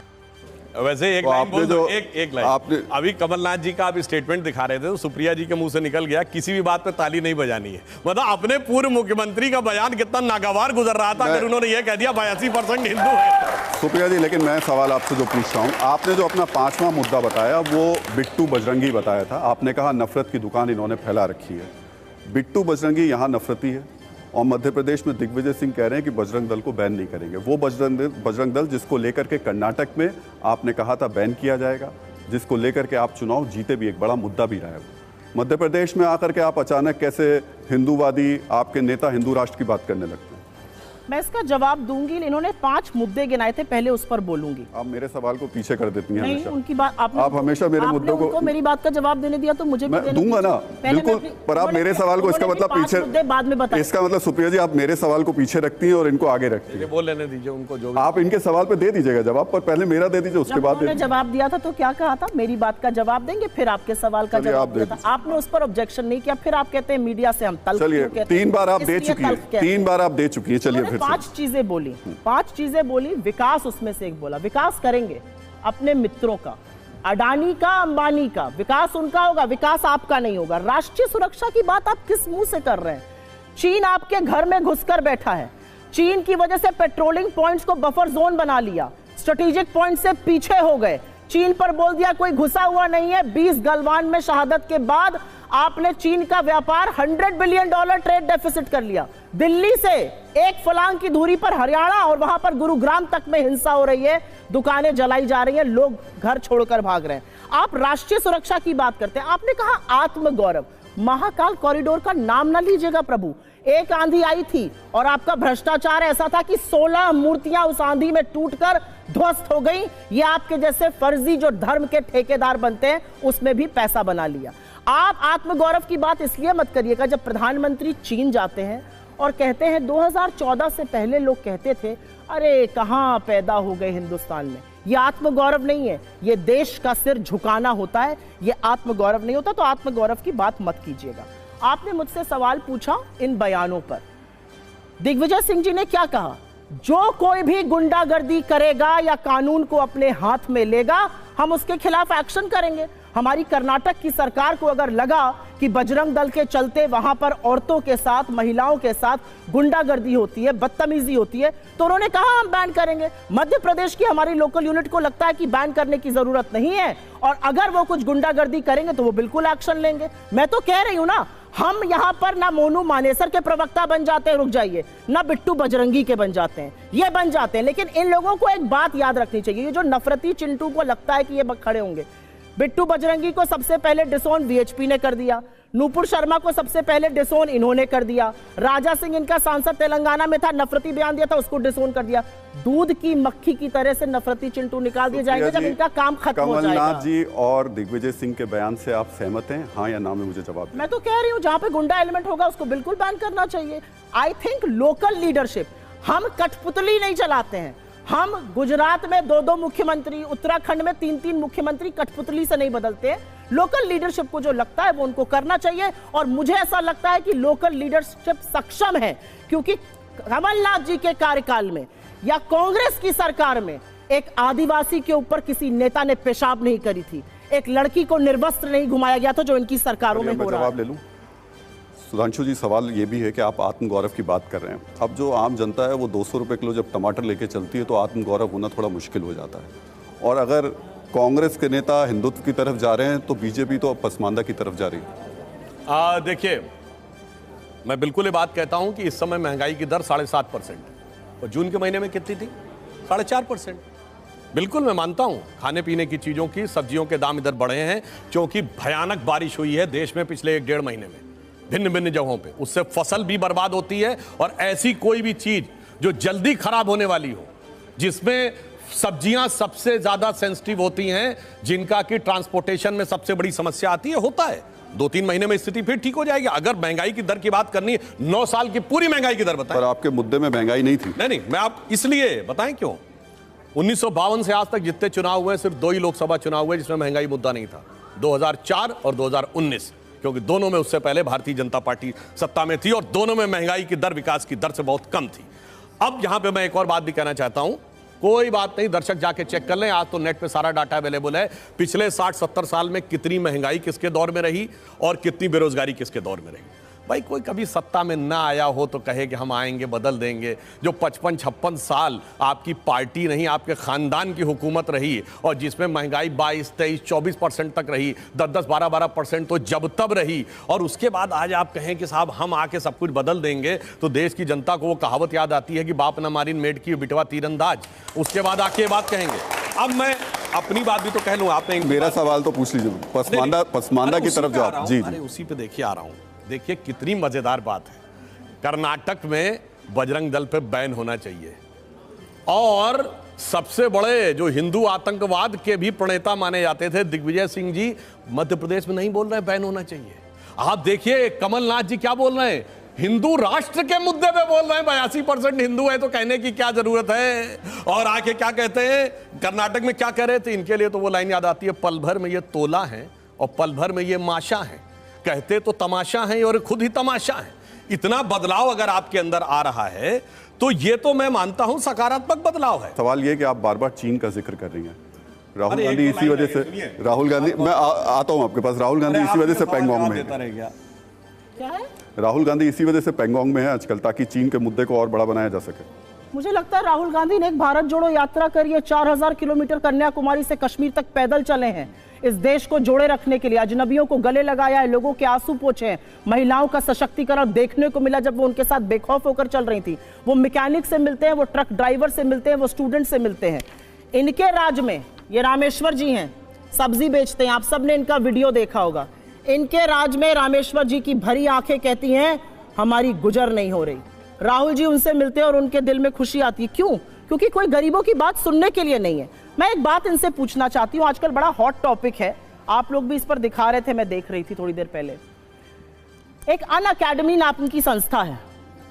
B: वैसे एक
A: तो
B: लाइन
A: आपने
B: बोल दो,
A: जो-
B: एक लाइन
A: आपने-
B: अभी कमलनाथ जी का आप स्टेटमेंट दिखा रहे थे तो सुप्रिया जी के मुंह से निकल गया किसी भी बात पे ताली नहीं बजानी है। मतलब अपने पूर्व मुख्यमंत्री का बयान कितना नागवार गुजर रहा था अगर उन्होंने ये कह दिया 82% हिंदू है।
A: सुप्रिया जी, लेकिन मैं सवाल आपसे जो पूछ रहा हूँ, आपने जो अपना 5वां मुद्दा बताया वो बिट्टू बजरंगी बताया था। आपने कहा नफरत की दुकान इन्होंने फैला रखी है। बिट्टू बजरंगी यहाँ नफरती है और मध्य प्रदेश में दिग्विजय सिंह कह रहे हैं कि बजरंग दल को बैन नहीं करेंगे। वो बजरंग दल जिसको लेकर के कर्नाटक में आपने कहा था बैन किया जाएगा, जिसको लेकर के आप चुनाव जीते भी, एक बड़ा मुद्दा भी रहा है। मध्य प्रदेश में आकर के आप अचानक कैसे हिंदूवादी, आपके नेता हिंदू राष्ट्र की बात करने लगते हैं?
C: मैं इसका जवाब दूंगी। इन्होंने 5 मुद्दे गिनाए थे, पहले उस पर बोलूंगी।
A: आप मेरे सवाल को पीछे कर देती हैं
C: नहीं,
A: हमेशा।
C: उनकी बात
A: आप हमेशा मेरे मुद्दों को-
C: उनको मेरी बात का जवाब देने दिया तो मुझे भी
A: मैं
C: देने
A: दूंगा ना,
C: दीजिए। पहले
A: बिल्कुल,
C: मैं-
A: पर आप मेरे सवाल को, इसका
C: उन्होंने
A: मतलब
C: 5
A: पीछे,
C: मुद्दे बाद में बताए।
A: इसका मतलब सुप्रिया जी आप मेरे सवाल को पीछे रखती हैं और इनको आगे रखती हैं।
B: बोल लेने दीजिए उनको जो भी।
A: आप इनके सवाल पे दे दीजिएगा जवाब, पर पहले मेरा दे दीजिए, उसके
C: जब
A: बाद
C: उन्होंने
A: दे।
C: जवाब दिया था तो क्या कहा था? मेरी बात का जवाब देंगे, फिर आपके सवाल का
A: चलिए,
C: जवाब
A: आप दे
C: दिया था।
A: दीजिए।
C: आपने उस पर ऑब्जेक्शन नहीं किया, फिर आप कहते हैं मीडिया से हम तल्ख
A: चलिए,
C: क्यों कहते हैं?
A: 3 बार आप दे
C: इसलिए
A: चुकी है,
C: तल्ख कहते हैं।
A: 3 बार आप दे चुकी है। चलिए
C: उन्होंने
A: फिर से।
C: 5 चीजें बोली, 5 चीजें बोली। विकास उसमें से एक बोला, विकास करेंगे अपने मित्रों का, अडानी का, अंबानी का। विकास उनका होगा, विकास आपका नहीं होगा। राष्ट्रीय सुरक्षा की बात आप किस मुंह से कर रहे हैं? चीन आपके घर में घुसकर बैठा है। चीन की वजह से पेट्रोलिंग पॉइंट्स को बफर जोन बना लिया, स्ट्रेटेजिक पॉइंट से पीछे हो गए। चीन पर बोल दिया कोई घुसा हुआ नहीं है। 20 गलवान में शहादत के बाद आपने चीन का व्यापार $100 बिलियन ट्रेड डेफिसिट कर लिया। दिल्ली से 1 फलांग की दूरी पर हरियाणा और वहां पर गुरुग्राम तक में हिंसा हो रही है, दुकानें जलाई जा रही हैं, लोग घर छोड़कर भाग रहे हैं। आप राष्ट्रीय सुरक्षा की बात करते हैं। आपने कहा आत्मगौरव। महाकाल कॉरिडोर का नाम ना लीजिएगा प्रभु। एक आंधी आई थी और आपका भ्रष्टाचार ऐसा था कि 16 मूर्तियां उस आंधी में टूटकर ध्वस्त हो गई। ये आपके जैसे फर्जी जो धर्म के ठेकेदार बनते हैं उसमें भी पैसा बना लिया। आप आत्मगौरव की बात इसलिए मत करिएगा जब प्रधानमंत्री चीन जाते हैं और कहते हैं 2014 से पहले लोग कहते थे अरे कहां पैदा हो गए हिंदुस्तान में। ये आत्मगौरव नहीं है, ये देश का सिर झुकाना होता है, ये आत्मगौरव नहीं होता। तो आत्मगौरव की बात मत कीजिएगा। आपने मुझसे सवाल पूछा इन बयानों पर। दिग्विजय सिंह जी ने क्या कहा? जो कोई भी गुंडागर्दी करेगा या कानून को अपने हाथ में लेगा, हम उसके खिलाफ एक्शन करेंगे। हमारी कर्नाटक की सरकार को अगर लगा कि बजरंग दल के चलते वहां पर औरतों के साथ, महिलाओं के साथ गुंडागर्दी होती है, बदतमीजी होती है, तो उन्होंने कहा हम बैन करेंगे। मध्य प्रदेश की हमारी लोकल यूनिट को लगता है कि बैन करने की जरूरत नहीं है और अगर वो कुछ गुंडागर्दी करेंगे तो वो बिल्कुल एक्शन लेंगे। मैं तो कह रही हूं ना, हम यहां पर ना मोनू मानेसर के प्रवक्ता बन जाते हैं, रुक जाइए, ना बिट्टू बजरंगी के बन जाते हैं, ये बन जाते हैं। लेकिन इन लोगों को एक बात याद रखनी चाहिए, ये जो नफरती चिंटू को लगता है कि ये खड़े होंगे। बिट्टू बजरंगी को सबसे पहले डिसोन वीएचपी ने कर दिया, नूपुर शर्मा को सबसे पहले डिसोन इन्होंने कर दिया, राजा सिंह इनका सांसद तेलंगाना में था, नफरती बयान दिया था, उसको डिसोन कर दिया। दूध की मक्खी की तरह से नफरती चिंटू निकाल दिए जाएंगे जब इनका काम खत्म हो जाएगा।
A: कमलनाथ जी और दिग्विजय सिंह के बयान से आप सहमत हैं? हाँ या ना में मुझे जवाब दें।
C: मैं तो कह रही हूं जहां पे गुंडा एलिमेंट होगा उसको बिल्कुल बैन करना चाहिए। आई थिंक लोकल लीडरशिप, हम कठपुतली नहीं चलाते हैं। हम गुजरात में 2-2 मुख्यमंत्री, उत्तराखंड में 3-3 मुख्यमंत्री कठपुतली से नहीं बदलते हैं। लोकल लीडरशिप को जो लगता है वो उनको करना चाहिए और मुझे ऐसा लगता है कि लोकल लीडरशिप सक्षम है, क्योंकि कमलनाथ जी के कार्यकाल में या कांग्रेस की सरकार में एक आदिवासी के ऊपर किसी नेता ने पेशाब नहीं करी थी, एक लड़की को निर्वस्त्र नहीं घुमाया गया था जो इनकी सरकारों में हो रहा है।
A: जवाब ले लूं? सुधांशु जी, सवाल ये भी है कि आप आत्मगौरव की बात कर रहे हैं। अब जो आम जनता है वो 200 रुपए किलो जब टमाटर लेके चलती है तो आत्मगौरव होना थोड़ा मुश्किल हो जाता है। और अगर कांग्रेस के नेता हिंदुत्व की तरफ जा रहे हैं तो बीजेपी तो अब पसमानदा की तरफ जा रही है।
B: देखिए, मैं बिल्कुल ये बात कहता हूं कि इस समय महंगाई की दर 7.5% और जून के महीने में कितनी थी? 4.5%। बिल्कुल मैं मानता हूं खाने पीने की चीजों की, सब्जियों के दाम इधर बढ़े हैं क्योंकि भयानक बारिश हुई है देश में पिछले 1-1.5 महीने में भिन्न भिन्न जगहों पे। उससे फसल भी बर्बाद होती है और ऐसी कोई भी चीज जो जल्दी खराब होने वाली हो, जिसमें सब्जियां सबसे ज्यादा सेंसिटिव होती हैं, जिनका कि ट्रांसपोर्टेशन में सबसे बड़ी समस्या आती है, होता है 2-3 महीने में स्थिति फिर ठीक हो जाएगी। अगर महंगाई की दर की बात करनी है, 9 साल की पूरी महंगाई की दर बताएं।
A: पर आपके मुद्दे में महंगाई नहीं थी।
B: नहीं, मैं आप इसलिए बताएं क्यों। 1952 से आज तक जितने चुनाव हुए, सिर्फ 2 ही लोकसभा चुनाव हुए जिसमें महंगाई मुद्दा नहीं था, 2004 और 2019, क्योंकि दोनों में उससे पहले भारतीय जनता पार्टी सत्ता में थी और दोनों में महंगाई की दर विकास की दर से बहुत कम थी। अब यहां पे मैं एक और बात भी कहना चाहता हूं, कोई बात नहीं, दर्शक जाके चेक कर लें, आज तो नेट पे सारा डाटा अवेलेबल है। पिछले 60-70 साल में कितनी महंगाई किसके दौर में रही और कितनी बेरोजगारी किसके दौर में रही। भाई कोई कभी सत्ता में ना आया हो तो कहे कि हम आएंगे बदल देंगे। जो 55-56 साल आपकी पार्टी नहीं, आपके खानदान की हुकूमत रही और जिसमें महंगाई 22-23-24% तक रही, 10-12% तो जब तब रही, और उसके बाद आज आप कहें कि साहब हम आके सब कुछ बदल देंगे, तो देश की जनता को वो कहावत याद आती है कि बाप न मारिन मेड की बिटवा तीरंदाज। उसके बाद आके ये बात कहेंगे। अब मैं अपनी बात भी तो कह लूं, आपने
A: मेरा सवाल तो पूछ लीजिए, पसमानदा की तरफ जवाब। जी
B: अरे उसी पे देखिए आ रहा हूं। देखिए कितनी मजेदार बात है, कर्नाटक में बजरंग दल पे बैन होना चाहिए और सबसे बड़े जो हिंदू आतंकवाद के भी प्रणेता माने जाते थे दिग्विजय सिंह जी, मध्य प्रदेश में नहीं बोल रहे बैन होना चाहिए। आप देखिए कमलनाथ जी क्या बोल रहे हैं, हिंदू राष्ट्र के मुद्दे पे बोल रहे हैं। 82% हिंदू है तो कहने की क्या जरूरत है। और आके क्या कहते हैं, कर्नाटक में क्या कह रहे थे, इनके लिए तो वो लाइन याद आती है, पल भर में ये तोला है और पल भर में ये माशा है, कहते तो तमाशा है और खुद ही तमाशा है। इतना बदलाव अगर आपके अंदर आ रहा है तो ये तो मैं मानता हूं सकारात्मक बदलाव है।
A: सवाल ये कि आप बार बार चीन का जिक्र कर रही हैं। राहुल गांधी इसी वजह से, राहुल गांधी, मैं आता हूं आपके पास, राहुल गांधी इसी वजह से पेंगोंग में है।
C: क्या है?
A: राहुल गांधी इसी वजह से पेंगोंग में है आजकल, ताकि चीन के मुद्दे को और बड़ा बनाया जा सके।
C: मुझे लगता है राहुल गांधी ने एक भारत जोड़ो यात्रा करी है, 4000 किलोमीटर कन्याकुमारी से कश्मीर तक पैदल चले हैं इस देश को जोड़े रखने के लिए। अजनबियों को गले लगाया है, लोगों के आंसू पोंछे हैं, महिलाओं का सशक्तिकरण देखने को मिला जब वो उनके साथ बेखौफ होकर चल रही थी। वो मैकेनिक से मिलते हैं, वो ट्रक ड्राइवर से मिलते हैं, वो स्टूडेंट से मिलते हैं। इनके राज में, ये रामेश्वर जी हैं, सब्जी बेचते हैं, आप सबने इनका वीडियो देखा होगा। इनके राज में रामेश्वर जी की भरी आंखें कहती हैं हमारी गुजर नहीं हो रही। राहुल जी उनसे मिलते हैं और उनके दिल में खुशी आती है। क्यों? क्योंकि कोई गरीबों की बात सुनने के लिए नहीं है। मैं एक बात इनसे पूछना चाहती हूं, आजकल बड़ा हॉट टॉपिक है, आप लोग भी इस पर दिखा रहे थे, मैं देख रही थी थोड़ी देर पहले। एक अन अकेडमी नाम की संस्था है,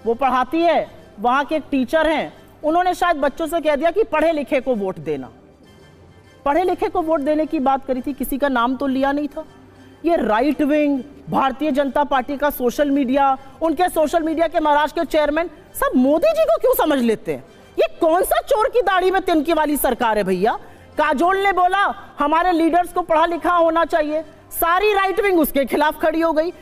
C: वो पढ़ाती है, वहां के एक टीचर हैं, उन्होंने शायद बच्चों से कह दिया कि पढ़े लिखे को वोट देना। पढ़े लिखे को वोट देने की बात करी थी, किसी का नाम तो लिया नहीं था। ये right wing Bharatiya Janata party का सोशल मीडिया, उनके सोशल मीडिया के महाराष्ट्र के चेयरमैन सब मोदी जी को क्यों समझ लेते हैं? ये कौन सा चोर की दाढ़ी में तिनकी वाली सरकार है भैया? काजोल ने बोला हमारे लीडर्स को पढ़ा लिखा होना चाहिए, सारी राइट विंग उसके खिलाफ खड़ी हो गई।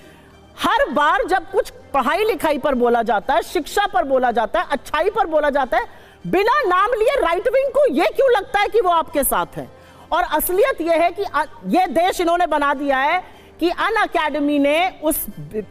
C: हर बार जब कुछ पढ़ाई लिखाई पर बोला जाता है, शिक्षा पर बोला जाता है, अच्छाई पर बोला जाता है, बिना नाम लिए राइट विंग को यह क्यों लगता है कि वो आपके साथ है? और असलियत यह है कि यह देश इन्होंने बना दिया है कि अन अकेडमी ने उस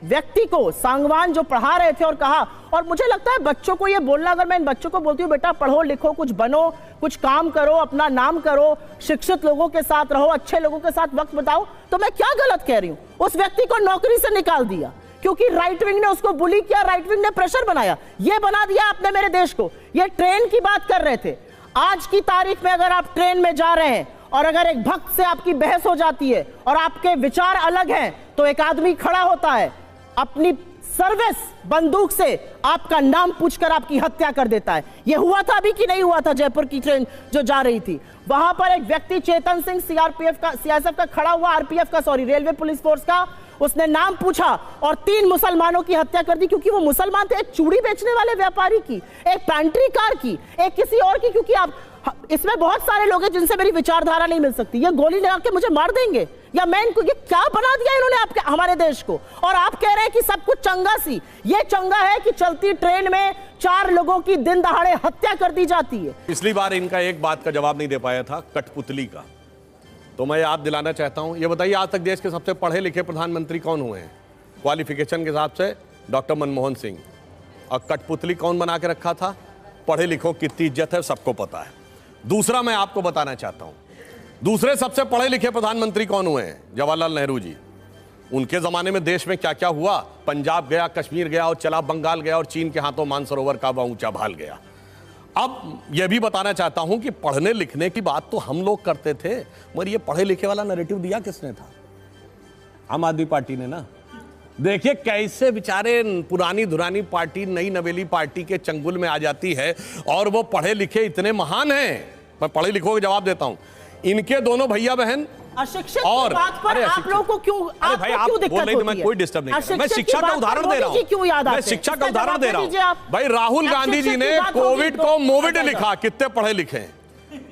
C: व्यक्ति को, सांगवान जो पढ़ा रहे थे, और कहा, और मुझे लगता है बच्चों को यह बोलना, अगर मैं इन बच्चों को बोलती हूँ बेटा पढ़ो लिखो, कुछ बनो, कुछ काम करो, अपना नाम करो, शिक्षित लोगों के साथ रहो, अच्छे लोगों के साथ वक्त बिताओ, तो मैं क्या गलत कह रही हूं? उस व्यक्ति को नौकरी से निकाल दिया क्योंकि राइट विंग ने उसको बुली किया, राइट विंग ने प्रेशर बनाया। यह बना दिया आपने मेरे देश को। ये ट्रेन की बात कर रहे थे, आज की तारीख में अगर आप ट्रेन में जा रहे हैं और अगर एक भक्त से आपकी बहस हो जाती है और आपके विचार अलग हैं, तो एक आदमी खड़ा होता है, अपनी सर्विस बंदूक से आपका नाम पूछकर आपकी हत्या कर देता है। यह हुआ था अभी कि नहीं हुआ था? जयपुर की ट्रेन जो जा रही थी, वहां पर एक व्यक्ति चेतन सिंह सीआरपीएफ का खड़ा हुआ, रेलवे पुलिस फोर्स का, उसने नाम पूछा और 3 मुसलमानों की हत्या कर दी क्योंकि वो मुसलमान थे। एक चूड़ी बेचने वाले व्यापारी की, एक पैंट्री कार की, एक किसी और की, क्योंकि आप इसमें बहुत सारे लोग हैं जिनसे मेरी विचारधारा नहीं मिल सकती। ये गोली लगा के मुझे मार देंगे या मैं इनको, ये क्या बना दिया इन्होंने आपके हमारे देश को? और आप कह रहे हैं कि सब कुछ चंगा सी। ये चंगा है कि चलती ट्रेन में 4 लोगों की दिन दहाड़े हत्या कर दी जाती है।
B: पिछली बार इनका एक बात का जवाब नहीं दे पाया था, कठपुतली का, तो मैं याद दिलाना चाहता हूं। ये बताइए आज तक देश के सबसे पढ़े लिखे प्रधानमंत्री कौन हुए हैं? क्वालिफिकेशन के हिसाब से डॉक्टर मनमोहन सिंह। और कठपुतली कौन बना के रखा था? पढ़े लिखों की कितनी इज्जत है सबको पता है। दूसरा मैं आपको बताना चाहता हूं, दूसरे सबसे पढ़े लिखे प्रधानमंत्री कौन हुए हैं? जवाहरलाल नेहरू जी। उनके जमाने में देश में क्या क्या हुआ? पंजाब गया, कश्मीर गया और चला बंगाल गया और चीन के हाथों मानसरोवर का ऊंचा भाल गया। अब यह भी बताना चाहता हूं कि पढ़ने लिखने की बात तो हम लोग करते थे, मगर ये पढ़े लिखे वाला नैरेटिव दिया किसने था? आम आदमी पार्टी ने ना। देखिए कैसे बेचारे पुरानी धुरानी पार्टी नई नवेली पार्टी के चंगुल में आ जाती है, और वो पढ़े लिखे इतने महान हैं। मैं पढ़े लिखों का जवाब देता हूं, इनके दोनों भैया बहन
C: अशिक्षित
B: और
C: की बात पर आप लोगों को क्यों,
B: अरे भाई आप बोल रहे हैं, मैं कोई डिस्टर्ब नहीं कर रहा, मैं शिक्षा का उदाहरण दे रहा हूं, मैं शिक्षा का उदाहरण दे रहा हूं। भाई राहुल गांधी जी ने कोविड को मोविड लिखा, कितने पढ़े लिखे हैं?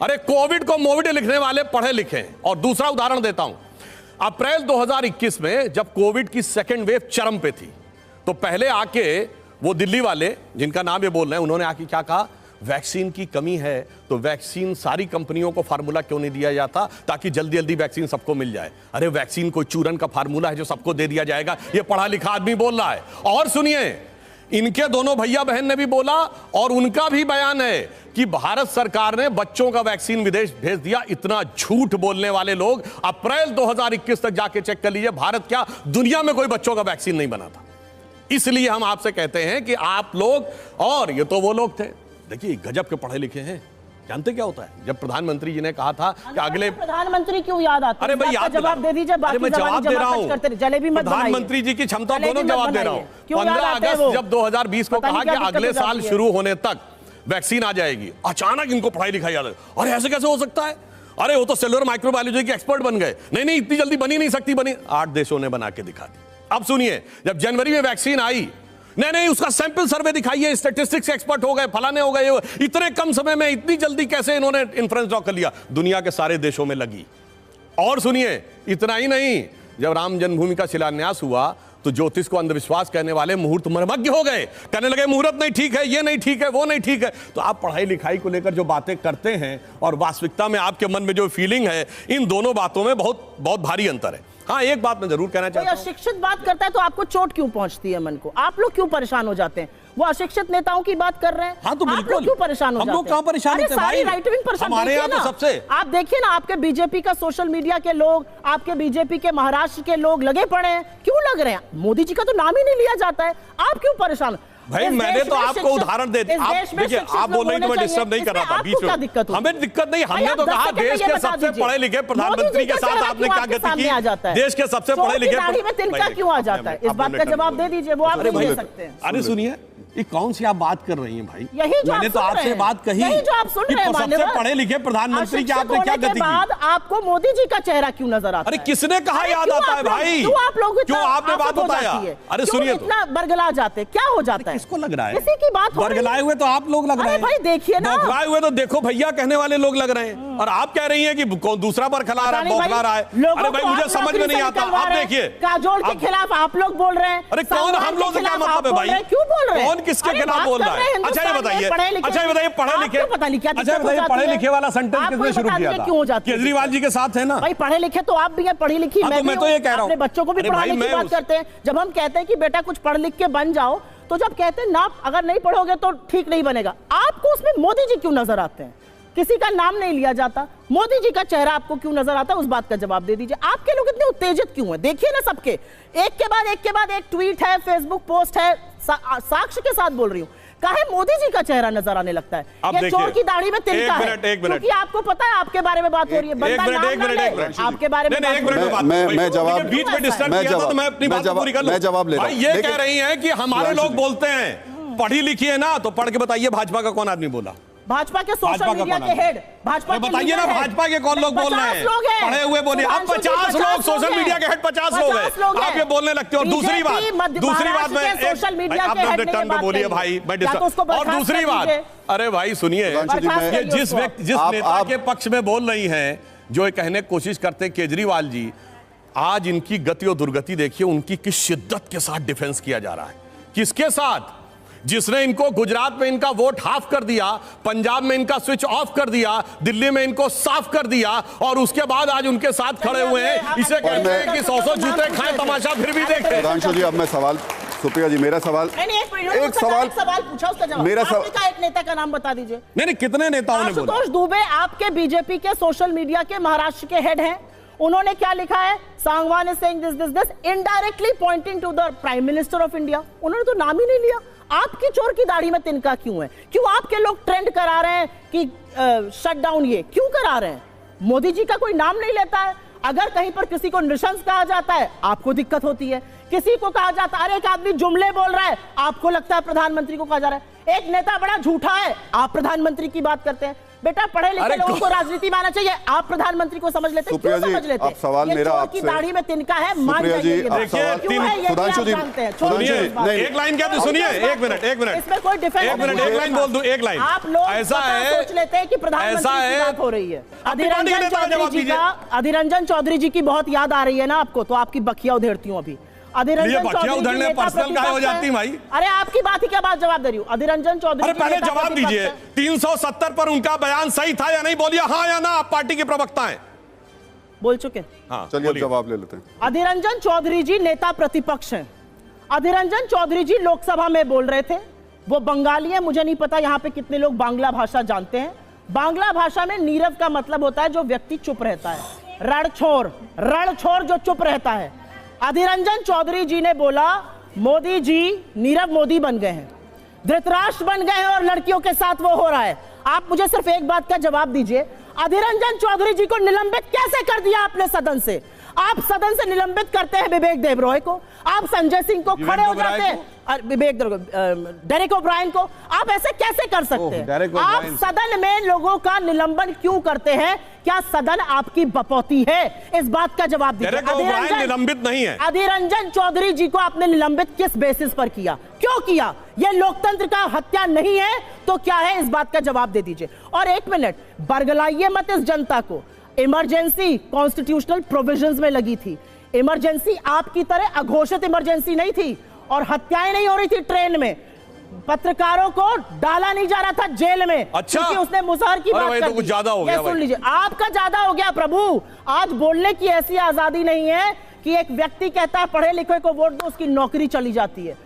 B: अरे कोविड को मोविड लिखने वाले पढ़े लिखे हैं। और दूसरा उदाहरण देता हूं, अप्रैल 2021 में जब कोविड की सेकेंड वेव चरम पे थी, तो पहले आके वो दिल्ली वाले जिनका नाम ये बोल रहे हैं, उन्होंने आके क्या कहा? वैक्सीन की कमी है तो वैक्सीन सारी कंपनियों को फार्मूला क्यों नहीं दिया जाता ताकि जल्दी जल्दी वैक्सीन सबको मिल जाए? अरे वैक्सीन कोई चूरन का फार्मूला है जो सबको दे दिया जाएगा? ये पढ़ा लिखा आदमी बोल रहा है। और सुनिए, इनके दोनों भैया बहन ने भी बोला, और उनका भी बयान है कि भारत सरकार ने बच्चों का वैक्सीन विदेश भेज दिया। इतना झूठ बोलने वाले लोग अप्रैल 2021 तक जाके चेक कर लीजिए, भारत क्या दुनिया में कोई बच्चों का वैक्सीन नहीं बना था। इसलिए हम आपसे कहते हैं कि आप लोग, और ये तो वो लोग थे, देखिए गजब के पढ़े लिखे हैं। जानते क्या होता है? जब प्रधानमंत्री जी ने कहा था कि अगले,
C: प्रधानमंत्री क्यों याद आता है?
B: अरे भाई याद
C: जवाब दे दीजिए,
B: अरे मैं जवाब दे रहा हूं,
C: जलेबी मत बनाइए।
B: प्रधानमंत्री जी की क्षमता दोनों जवाब दे रहा हूं।
C: क्यों याद
B: 15
C: आते हैं
B: अगस्त
C: वो?
B: जब 2020 को
C: पता
B: कहा
C: नहीं
B: कि
C: क्या
B: अगले
C: दिक्कत
B: साल
C: हो जाती है।
B: शुरू होने तक वैक्सीन आ जाएगी, अचानक इनको पढ़ाई लिखाई याद है। अरे ऐसे कैसे हो सकता है? अरे वो तो सेलुलर माइक्रोबायोलॉजी के एक्सपर्ट बन गए। नहीं नहीं, इतनी जल्दी बनी नहीं सकती, बनी 8 देशों ने बना के दिखा दी। अब सुनिए, जब जनवरी में वैक्सीन आई, नहीं नहीं उसका सैंपल सर्वे दिखाइए, स्टैटिस्टिक्स एक्सपर्ट हो गए, फलाने हो गए, इतने कम समय में इतनी जल्दी कैसे इन्होंने इन्फ्लुएंस ड्रॉ कर लिया? दुनिया के सारे देशों में लगी। और सुनिए, इतना ही नहीं, जब राम जन्मभूमि का शिलान्यास हुआ तो ज्योतिष को अंधविश्वास कहने वाले मुहूर्त मर्मज्ञ हो गए, कहने लगे मुहूर्त नहीं ठीक है, ये नहीं ठीक है, वो नहीं ठीक है। तो आप पढ़ाई लिखाई को लेकर जो बातें करते हैं और वास्तविकता में आपके मन में जो फीलिंग है, इन दोनों बातों में बहुत बहुत भारी अंतर है। हाँ, एक बात मैं जरूर कहना चाहता हूं,
C: अशिक्षित बात करता है तो आपको चोट क्यों पहुंचती है मन को? आप लोग क्यों परेशान हो जाते हैं? वो अशिक्षित नेताओं की बात कर रहे हैं।
B: हाँ तो
C: आप लोग क्यों परेशान हो जाते हैं?
B: हम लोग कहां परेशान होते हैं भाई?
C: राइट विंग पर्सन
B: हमारे यहाँ तो सबसे,
C: आप देखिए ना, आपके बीजेपी का सोशल मीडिया के लोग, आपके बीजेपी के महाराष्ट्र के लोग लगे पड़े हैं। क्यों लग रहे हैं? मोदी जी का तो नाम ही नहीं लिया जाता है, आप क्यों परेशान?
B: भाई मैंने तो आपको उदाहरण दे दिया। आप देखिए, आप बोल रहे हैं तो मैं डिस्टर्ब नहीं कर रहा था बीच में। हमें दिक्कत नहीं, हमने तो कहा देश के सबसे पढ़े लिखे प्रधानमंत्री के साथ आपने क्या गति की? देश के सबसे पढ़े लिखे
C: में तिनका क्यों आ जाता है? इस बात का जवाब दे दीजिए, वो आप नहीं दे सकते हैं।
B: अरे सुनिए, ये कौन सी आप बात कर रही हैं भाई?
C: यही जो
B: मैंने तो आपसे बात कही,
C: यही जो आप सुन रहे हैं,
B: सबसे पढ़े लिखे प्रधानमंत्री की आपने क्या गति की?
C: बाद आपको मोदी जी का चेहरा क्यों नजर आता है?
B: अरे किसने कहा याद आता है भाई?
C: क्यों आप लोग
B: क्यों आपने बात बताया? अरे सुनिए, तो
C: इतना बरगला जाते, क्या हो जाता है?
B: किसको लग रहा है?
C: किसी की बात हो रही है?
B: बरगलाए हुए तो आप लोग लग रहे हैं
C: भाई, देखिए ना,
B: बरगलाए हुए तो देखो भैया कहने वाले लोग लग रहे हैं, और आप कह रही हैं कि कौन दूसरा बरखला रहा है, बौखला रहा है। अरे भाई मुझे समझ में नहीं आता। आप देखिए,
C: काजोल के खिलाफ आप लोग बोल रहे हैं।
B: अरे कौन हम लोग से क्या मतलब है भाई?
C: क्यों बोल रहे हैं?
B: कौन किसके खिलाफ बोल रहा है? अच्छा ये बताइए, अच्छा ये बताइए, पढ़े लिखे, अच्छा बताइए, पढ़े लिखे वाला सेंटेंस किसने शुरू किया था? केजरीवाल जी के साथ है ना
C: भाई। पढ़े लिखे तो आप भी हैं, पढ़ी लिखी
B: मैं तो ये कह रहा हूं,
C: अपने बच्चों को भी पढ़ाने की बात करते हैं। जब हम कहते हैं कि बेटा कुछ पढ़ लिख के बन जाओ, तो जब कहते हैं ना अगर नहीं पढ़ोगे तो ठीक नहीं बनेगा, आपको उसमें मोदी जी क्यों नजर आते हैं? किसी का नाम नहीं लिया जाता, मोदी जी का चेहरा आपको क्यों नजर आता है? उस बात का जवाब दे दीजिए। आपके लोग इतने उत्तेजित क्यों हैं? देखिए ना, सबके एक के बाद एक ट्वीट है, फेसबुक पोस्ट है, साक्ष्य के साथ बोल रही हूं, काहे मोदी जी का चेहरा नजर आने लगता है? ये चोर की दाढ़ी में तिनका है, क्योंकि आपको पता है आपके बारे में बात हो रही है। बंदा नाम ना ले, आपके बारे में
B: मैं जवाब बीच में डिस्टर्ब किया था तो मैं अपनी बात पूरी कर लूं।
A: मैं जवाब ले रहा हूं।
B: ये कह रही हैं कि हमारे लोग बोलते हैं पढ़ी लिखी है ना, तो पढ़ के बताइए भाजपा का कौन आदमी बोला?
C: भाजपा के सोशल मीडिया के हेड, भाजपा
B: बताइए ना, भाजपा के कौन लोग बोल रहे हैं? पढ़े हुए बोलिए। अब 50 लोग सोशल मीडिया के हेड, 50 लोग हैं, आप ये बोलने लगते हो। दूसरी बात में
C: सोशल मीडिया के हेड
B: टर्न पे बोलिए भाई, मैं डिस्टर्ब। और दूसरी बात, अरे भाई सुनिए, ये जिस व्यक्ति, जिस नेता के पक्ष में बोल रही हैं, जो ये कहने की कोशिश करते हैं केजरीवाल जी, आज इनकी गति और दुर्गति देखिए, उनकी किस शिद्दत के साथ डिफेंस किया जा रहा है। किसके साथ? जिसने इनको गुजरात में इनका वोट हाफ कर दिया, पंजाब में इनका स्विच ऑफ कर दिया, दिल्ली में इनको साफ कर दिया, और उसके बाद आज उनके साथ खड़े हुए हैं। इसे कहते हैं कि 100 जूते खाएं, तमाशा फिर भी देखें।
A: सुधांशु जी, अब मैं सवाल, सुप्रिया जी, मेरा सवाल,
C: एक सवाल पूछा, उसका जवाब मेरा सवाल, एक नेता का नाम बता दीजिए।
B: नहीं, कितने नेताओं ने बोला?
C: आशुतोष दुबे आपके बीजेपी के सोशल मीडिया के महाराष्ट्र के हेड हैं। उन्होंने क्या लिखा है? Sangwan is saying this indirectly pointing to the prime minister of India. उन्होंने तो नाम ही नहीं लिया। आपकी चोर की दाढ़ी में तिनका क्यों है? क्यों आपके लोग ट्रेंड करा रहे हैं कि शटडाउन? ये क्यों करा रहे हैं? मोदी जी का कोई नाम नहीं लेता है। अगर कहीं पर किसी को नृशंस कहा जाता है आपको दिक्कत होती है, किसी को कहा जाता है अरे एक आदमी जुमले बोल रहा है आपको लगता है प्रधानमंत्री को कहा जा रहा है, एक नेता बड़ा झूठा है आप प्रधानमंत्री की बात करते हैं। बेटा पढ़े लिखे लोगों को राजनीति में आना चाहिए, आप प्रधानमंत्री को समझ लेते क्यों समझ लेते?
A: अब सवाल मेरा आपसे,
C: की दाढ़ी में तिनका है, मान जाइए
B: एक लाइन क्या सुनिए, एक मिनट
C: इसमें कोई डिफेंस,
B: एक लाइन बोल दूं, एक लाइन।
C: आप लोग
B: ऐसा है,
C: सोच लेते हैं कि प्रधानमंत्री की बात हो रही है। अधिरंजन चौधरी जी की बहुत याद आ रही है ना आपको, तो आपकी बखिया उधेड़ती हूँ अभी। अधिरंजन चौधरी
B: पर्सनल काय हो जाती भाई?
C: अरे आपकी बात ही क्या बात जवाब दे रही हूँ? अधिरंजन चौधरी,
B: अरे पहले जवाब दीजिए, 370 पर उनका बयान सही था या नहीं? बोलिए हाँ या ना। आप पार्टी के प्रवक्ता हैं,
C: बोल चुके।
B: हाँ
A: चलिए जवाब ले लेते हैं।
C: अधिरंजन चौधरी जी नेता प्रतिपक्ष हैं। अधिरंजन चौधरी जी लोकसभा में बोल रहे थे, वो बंगाली है, मुझे नहीं पता यहाँ पे कितने लोग बांग्ला भाषा जानते हैं। बांग्ला भाषा में नीरव का मतलब होता है जो व्यक्ति चुप रहता है, रणछोड़ जो चुप रहता है। अधिरंजन चौधरी जी ने बोला मोदी जी नीरव मोदी बन गए हैं, धृतराष्ट्र बन गए हैं और लड़कियों के साथ वो हो रहा है। आप मुझे सिर्फ एक बात का जवाब दीजिए, अधिरंजन चौधरी जी को निलंबित कैसे कर दिया आपने सदन से? आप सदन से निलंबित करते हैं विवेक देबरॉय को, आप संजय सिंह को खड़े हो जाते हैं, डेरेक ओब्रायन को, आप ऐसे कैसे कर सकते हैं? आप सदन में लोगों का निलंबन क्यों करते हैं? क्या सदन आपकी बपौती है? इस बात का जवाब दीजिए।
B: निलंबित नहीं है।
C: अधिरंजन चौधरी जी को आपने निलंबित किस बेसिस पर किया, क्यों किया? यह लोकतंत्र का हत्या नहीं है तो क्या है? इस बात का जवाब दे दीजिए। और एक मिनट, बरगलाइए मत इस जनता को। इमरजेंसी कॉन्स्टिट्यूशनल प्रोविजंस में लगी थी। इमरजेंसी आपकी तरह अघोषित इमरजेंसी नहीं थी और हत्याएं नहीं हो रही थी ट्रेन में, पत्रकारों को डाला नहीं जा रहा था जेल में।
B: अच्छा,
C: क्योंकि उसने मुजहर की बात कर दी।
B: कुछ ज्यादा हो गया।
C: सुन लीजिए, आपका ज्यादा हो गया प्रभु। आज बोलने की ऐसी आजादी नहीं है कि एक व्यक्ति कहता है पढ़े लिखे को वोट दो, उसकी नौकरी चली जाती है।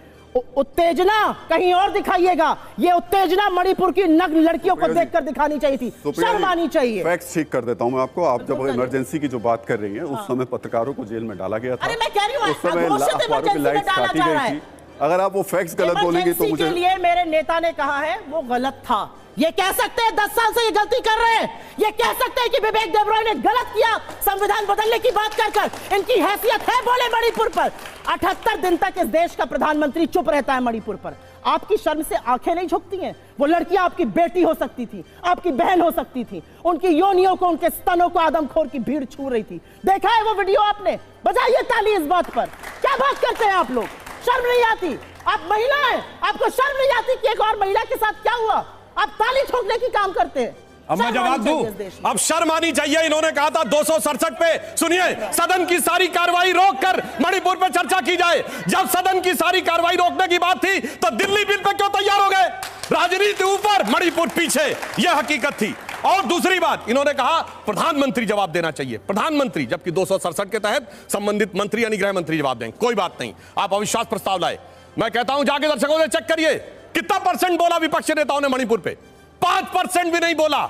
C: उत्तेजना कहीं और दिखाइएगा। ये उत्तेजना मणिपुर की नग्न लड़कियों को देखकर दिखानी चाहिए थी, शर्म आनी चाहिए।
A: फैक्ट्स ठीक कर देता हूं मैं आपको। आप जब इमरजेंसी की जो बात कर रही हैं, उस समय पत्रकारों को जेल में डाला गया था।
C: अरे मैं कह रही हूं,
A: उस समय अखबारों की लाइट्स काटी गई थी। अगर आप वो फैक्ट्स गलत बोलेंगे तो मुझे,
C: के लिए मेरे नेता ने कहा है वो गलत था। ये कह सकते हैं 10 साल से ये गलती कर रहे हैं, ये कह सकते हैं कि विवेक देबरॉय ने गलत किया संविधान बदलने की बात कर इनकी हैसियत है बोले मणिपुर पर। 78 दिन तक इस देश का प्रधानमंत्री चुप रहता है मणिपुर पर। आपकी शर्म से आंखें नहीं झुकती हैं? वो लड़कियां आपकी बेटी हो सकती थी, आपकी बहन हो सकती थी, उनकी योनियों को, उनके स्तनों को आदमखोर की भीड़ छू रही थी। देखा है वो वीडियो आपने? बजाइए ताली इस बात पर। क्या बात करते हैं आप लोग? शर्म नहीं आती? आप महिला हैं, आपको शर्म नहीं आती कि एक और महिला के साथ क्या हुआ? आप ताली ठोकने की काम करते हैं।
B: अब मैं जवाब दूं, अब शर्म आनी चाहिए। इन्होंने कहा था 267 पे, सुनिए, सदन की सारी कार्रवाई रोककर मणिपुर पे चर्चा की जाए। जब सदन की सारी कार्रवाई रोकने की बात थी तो दिल्ली बिल पे क्यों तैयार हो गए? राजनीति ऊपर, मणिपुर पीछे, यह हकीकत थी। और दूसरी बात, इन्होंने कहा प्रधानमंत्री जवाब देना चाहिए। प्रधानमंत्री, जबकि 267 के तहत संबंधित मंत्री यानी गृह मंत्री जवाब देंगे। कोई बात नहीं, आप अविश्वास प्रस्ताव लाए। मैं कहता हूं जाके दर्शकों से चेक करिए कितना परसेंट बोला विपक्षी नेताओं ने मणिपुर पे। 5% भी नहीं बोला।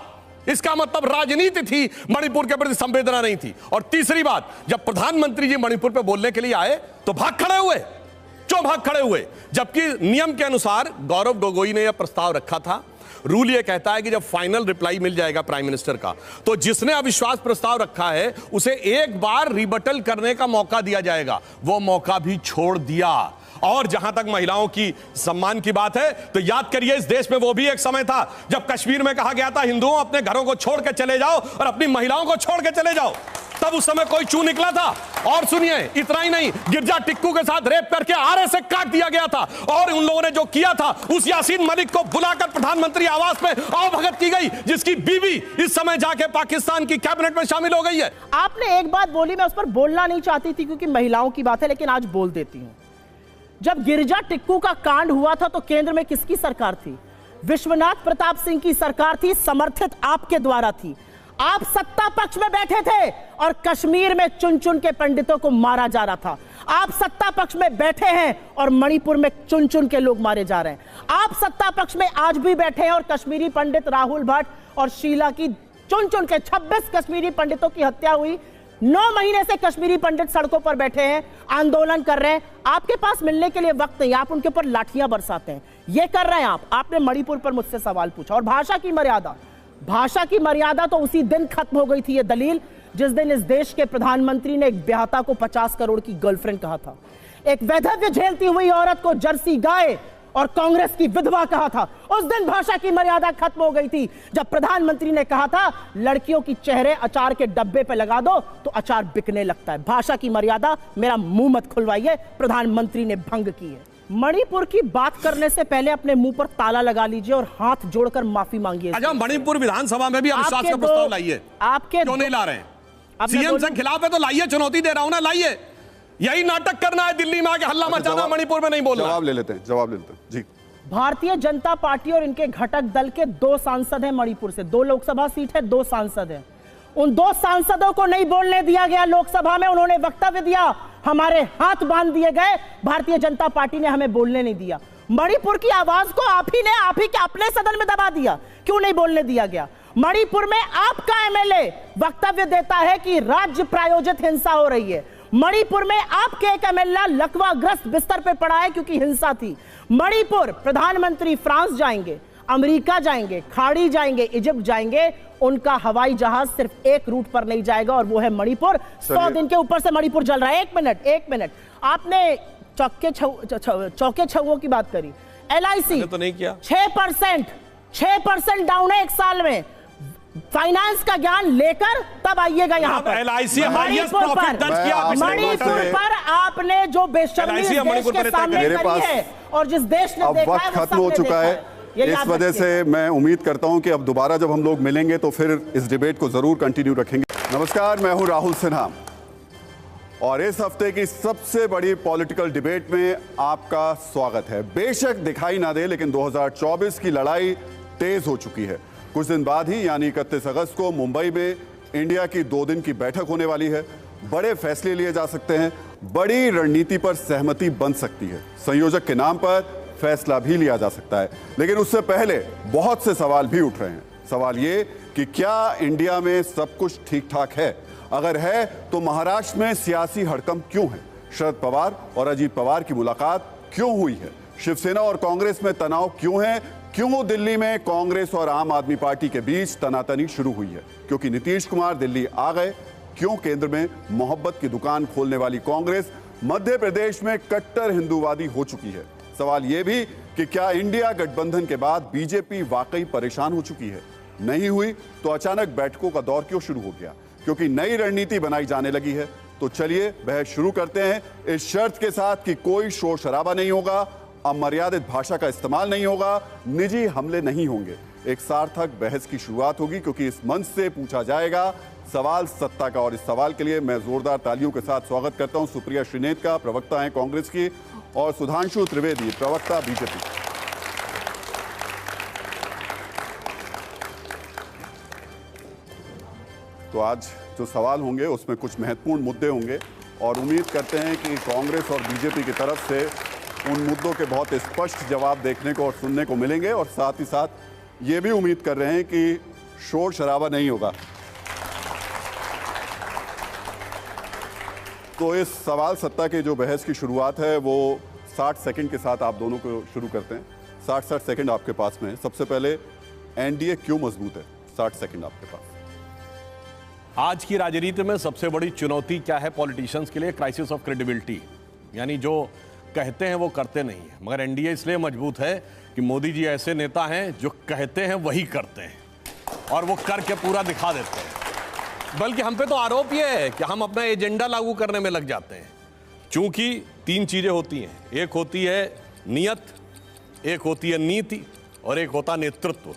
B: इसका मतलब राजनीति थी, मणिपुर के प्रति संवेदना नहीं थी। और तीसरी बात, जब प्रधानमंत्री जी मणिपुर पे बोलने के लिए आए तो भाग खड़े हुए। क्यों भाग खड़े हुए? जबकि नियम के अनुसार गौरव गोगोई ने यह प्रस्ताव रखा था। रूल यह कहता है कि जब फाइनल रिप्लाई मिल जाएगा प्राइम मिनिस्टर का, तो जिसने अविश्वास प्रस्ताव रखा है उसे एक बार रिबटल करने का मौका दिया जाएगा। वो मौका भी छोड़ दिया। और जहां तक महिलाओं की सम्मान की बात है, तो याद करिए, इस देश में वो भी एक समय था जब कश्मीर में कहा गया था हिंदुओं अपने घरों को छोड़ के चले जाओ और अपनी महिलाओं को छोड़ के चले जाओ। तब उस समय कोई चू निकला था? और सुनिए, इतना ही नहीं, गिरजा टिक्कू के साथ रेप करके आरे से काट दिया गया था। और उन लोगों ने जो किया था, उस यासीन मलिक को बुलाकर प्रधानमंत्री आवास में आवभगत की गई, जिसकी बीवी इस समय जाके पाकिस्तान की कैबिनेट में शामिल हो गई है।
C: आपने एक बात बोली, मैं उस पर बोलना नहीं चाहती थी क्योंकि महिलाओं की बात है, लेकिन आज बोल देती हूं। जब गिरजा टिक्कू का कांड हुआ था तो केंद्र में किसकी सरकार थी? विश्वनाथ प्रताप सिंह की सरकार थी, समर्थित आपके द्वारा थी। आप सत्ता पक्ष में बैठे थे और कश्मीर में चुन चुन के पंडितों को मारा जा रहा था। आप सत्ता पक्ष में बैठे हैं और मणिपुर में चुन चुन के लोग मारे जा रहे हैं। आप सत्ता पक्ष में आज भी बैठे हैं और कश्मीरी पंडित राहुल भट्ट और शीला की चुन चुन के 26 कश्मीरी पंडितों की हत्या हुई। 9 महीने से कश्मीरी पंडित सड़कों पर बैठे हैं, आंदोलन कर रहे हैं। आपके पास मिलने के लिए वक्त नहीं, आप उनके ऊपर लाठियां बरसाते हैं। ये कर रहे हैं आप। आपने मणिपुर पर मुझसे सवाल पूछा, और भाषा की मर्यादा तो उसी दिन खत्म हो गई थी, ये दलील जिस दिन इस देश के प्रधानमंत्री ने एक ब्याहता को 50 करोड़ की गर्लफ्रेंड कहा था, एक वैधव्य झेलती हुई औरत को जर्सी गाय और कांग्रेस की विधवा कहा था। उस दिन भाषा की मर्यादा खत्म हो गई थी, जब प्रधानमंत्री ने कहा था लड़कियों की चेहरे अचार के डब्बे पे लगा दो तो अचार बिकने लगता है। भाषा की मर्यादा, मेरा मुंह मत खुलवाइए, प्रधानमंत्री ने भंग की है। मणिपुर की बात करने से पहले अपने मुंह पर ताला लगा लीजिए और हाथ जोड़कर माफी मांगिए।
B: अच्छा, मणिपुर विधानसभा में भी अविश्वास का प्रस्ताव लाइए,
C: आपके
B: क्यों नहीं ला रहे हैं? सीएम से खिलाफ है तो लाइए, चुनौती दे रहा हूं ना, लाइए। यही नाटक करना है, दिल्ली में आके हल्ला मचाना, मणिपुर में नहीं बोलना।
A: जवाब ले लेते हैं जी।
C: भारतीय जनता पार्टी और इनके घटक दल के 2 सांसद हैं मणिपुर से, 2 लोकसभा सीट है, 2 सांसद हैं। उन 2 सांसदों को नहीं बोलने दिया गया लोकसभा में, उन्होंने वक्तव्य दिया, हमारे हाथ बांध दिए गए, भारतीय जनता पार्टी ने हमें बोलने नहीं दिया। मणिपुर की आवाज को आप ही के अपने सदन में दबा दिया, क्यों नहीं बोलने दिया गया? मणिपुर में आपका एमएलए वक्तव्य देता है कि राज्य प्रायोजित हिंसा हो रही है। मणिपुर में आपके एक एमएलए लकवाग्रस्त बिस्तर पे पड़ा है क्योंकि हिंसा थी। मणिपुर, प्रधानमंत्री फ्रांस जाएंगे, अमेरिका जाएंगे, खाड़ी जाएंगे, इजिप्ट जाएंगे, उनका हवाई जहाज सिर्फ एक रूट पर नहीं जाएगा और वो है मणिपुर। 100 दिन के ऊपर से मणिपुर जल रहा है। एक मिनट, आपने चौके छौओं की बात करी, LIC
B: तो नहीं किया,
C: 6% डाउन है एक साल में। फाइनेंस का ज्ञान लेकर तब आइएगा यहाँ पर। मणिपुर पर आपने जो बेशर्मी इस देश के सामने करी है और जिस देश ने देखा है,
A: वक्त खत्म हो चुका है। इस वजह से मैं उम्मीद करता हूं कि अब दोबारा जब हम लोग मिलेंगे तो फिर इस डिबेट को जरूर कंटिन्यू रखेंगे। नमस्कार, मैं हूं राहुल सिन्हा और इस हफ्ते की सबसे बड़ी पॉलिटिकल डिबेट में आपका स्वागत है। बेशक दिखाई ना दे, लेकिन 2024 की लड़ाई तेज हो चुकी है। कुछ दिन बाद ही यानी 31 अगस्त को मुंबई में इंडिया की 2 दिन की बैठक होने वाली है। बड़े फैसले लिए जा सकते हैं, बड़ी रणनीति पर सहमति बन सकती है, संयोजक के नाम पर फैसला भी लिया जा सकता है। लेकिन उससे पहले बहुत से सवाल भी उठ रहे हैं। सवाल ये कि क्या इंडिया में सब कुछ ठीक ठाक है? अगर है तो महाराष्ट्र में सियासी हड़कंप क्यों है? शरद पवार और अजीत पवार की मुलाकात क्यों हुई है? शिवसेना और कांग्रेस में तनाव क्यों है? क्यों दिल्ली में कांग्रेस और आम आदमी पार्टी के बीच तनातनी शुरू हुई है? क्योंकि नीतीश कुमार दिल्ली आ गए। क्यों केंद्र में मोहब्बत की दुकान खोलने वाली कांग्रेस मध्य प्रदेश में कट्टर हिंदूवादी हो चुकी है? सवाल यह भी कि क्या इंडिया गठबंधन के बाद बीजेपी वाकई परेशान हो चुकी है? नहीं हुई तो अचानक बैठकों का दौर क्यों शुरू हो गया? क्योंकि नई रणनीति बनाई जाने लगी है। तो चलिए बहस शुरू करते हैं, इस शर्त के साथ कि कोई शोर शराबा नहीं होगा, अमर्यादित भाषा का इस्तेमाल नहीं होगा, निजी हमले नहीं होंगे। एक सार्थक बहस की शुरुआत होगी क्योंकि इस मंच से पूछा जाएगा सवाल सत्ता का। और इस सवाल के लिए मैं जोरदार तालियों के साथ स्वागत करता हूं सुप्रिया श्रीनेत का, प्रवक्ता हैं कांग्रेस की, और सुधांशु त्रिवेदी, प्रवक्ता बीजेपी। तो आज जो सवाल होंगे उसमें कुछ महत्वपूर्ण मुद्दे होंगे और उम्मीद करते हैं कि कांग्रेस और बीजेपी की तरफ से उन मुद्दों के बहुत स्पष्ट जवाब देखने को और सुनने को मिलेंगे। और साथ ही साथ ये भी उम्मीद कर रहे हैं कि शोर शराबा नहीं होगा। तो इस सवाल सत्ता की जो बहस की शुरुआत है वो 60 सेकंड के साथ आप दोनों को शुरू करते हैं। 60 सेकंड आपके पास में है। सबसे पहले एनडीए क्यों मजबूत है? 60 सेकंड आपके पास।
B: आज की राजनीति में सबसे बड़ी चुनौती क्या है पॉलिटिशियंस के लिए? क्राइसिस ऑफ क्रेडिबिलिटी, यानी जो कहते हैं वो करते नहीं है। मगर एनडीए इसलिए मजबूत है कि मोदी जी ऐसे नेता हैं जो कहते हैं वही करते हैं और वो करके पूरा दिखा देते हैं। बल्कि हम पे तो आरोप ये है कि हम अपना एजेंडा लागू करने में लग जाते हैं। चूंकि 3 चीजें होती हैं, एक होती है नियत, एक होती है नीति और एक होता नेतृत्व।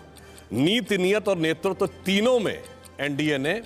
B: नीति, नियत और नेतृत्व तीनों में एनडीए ने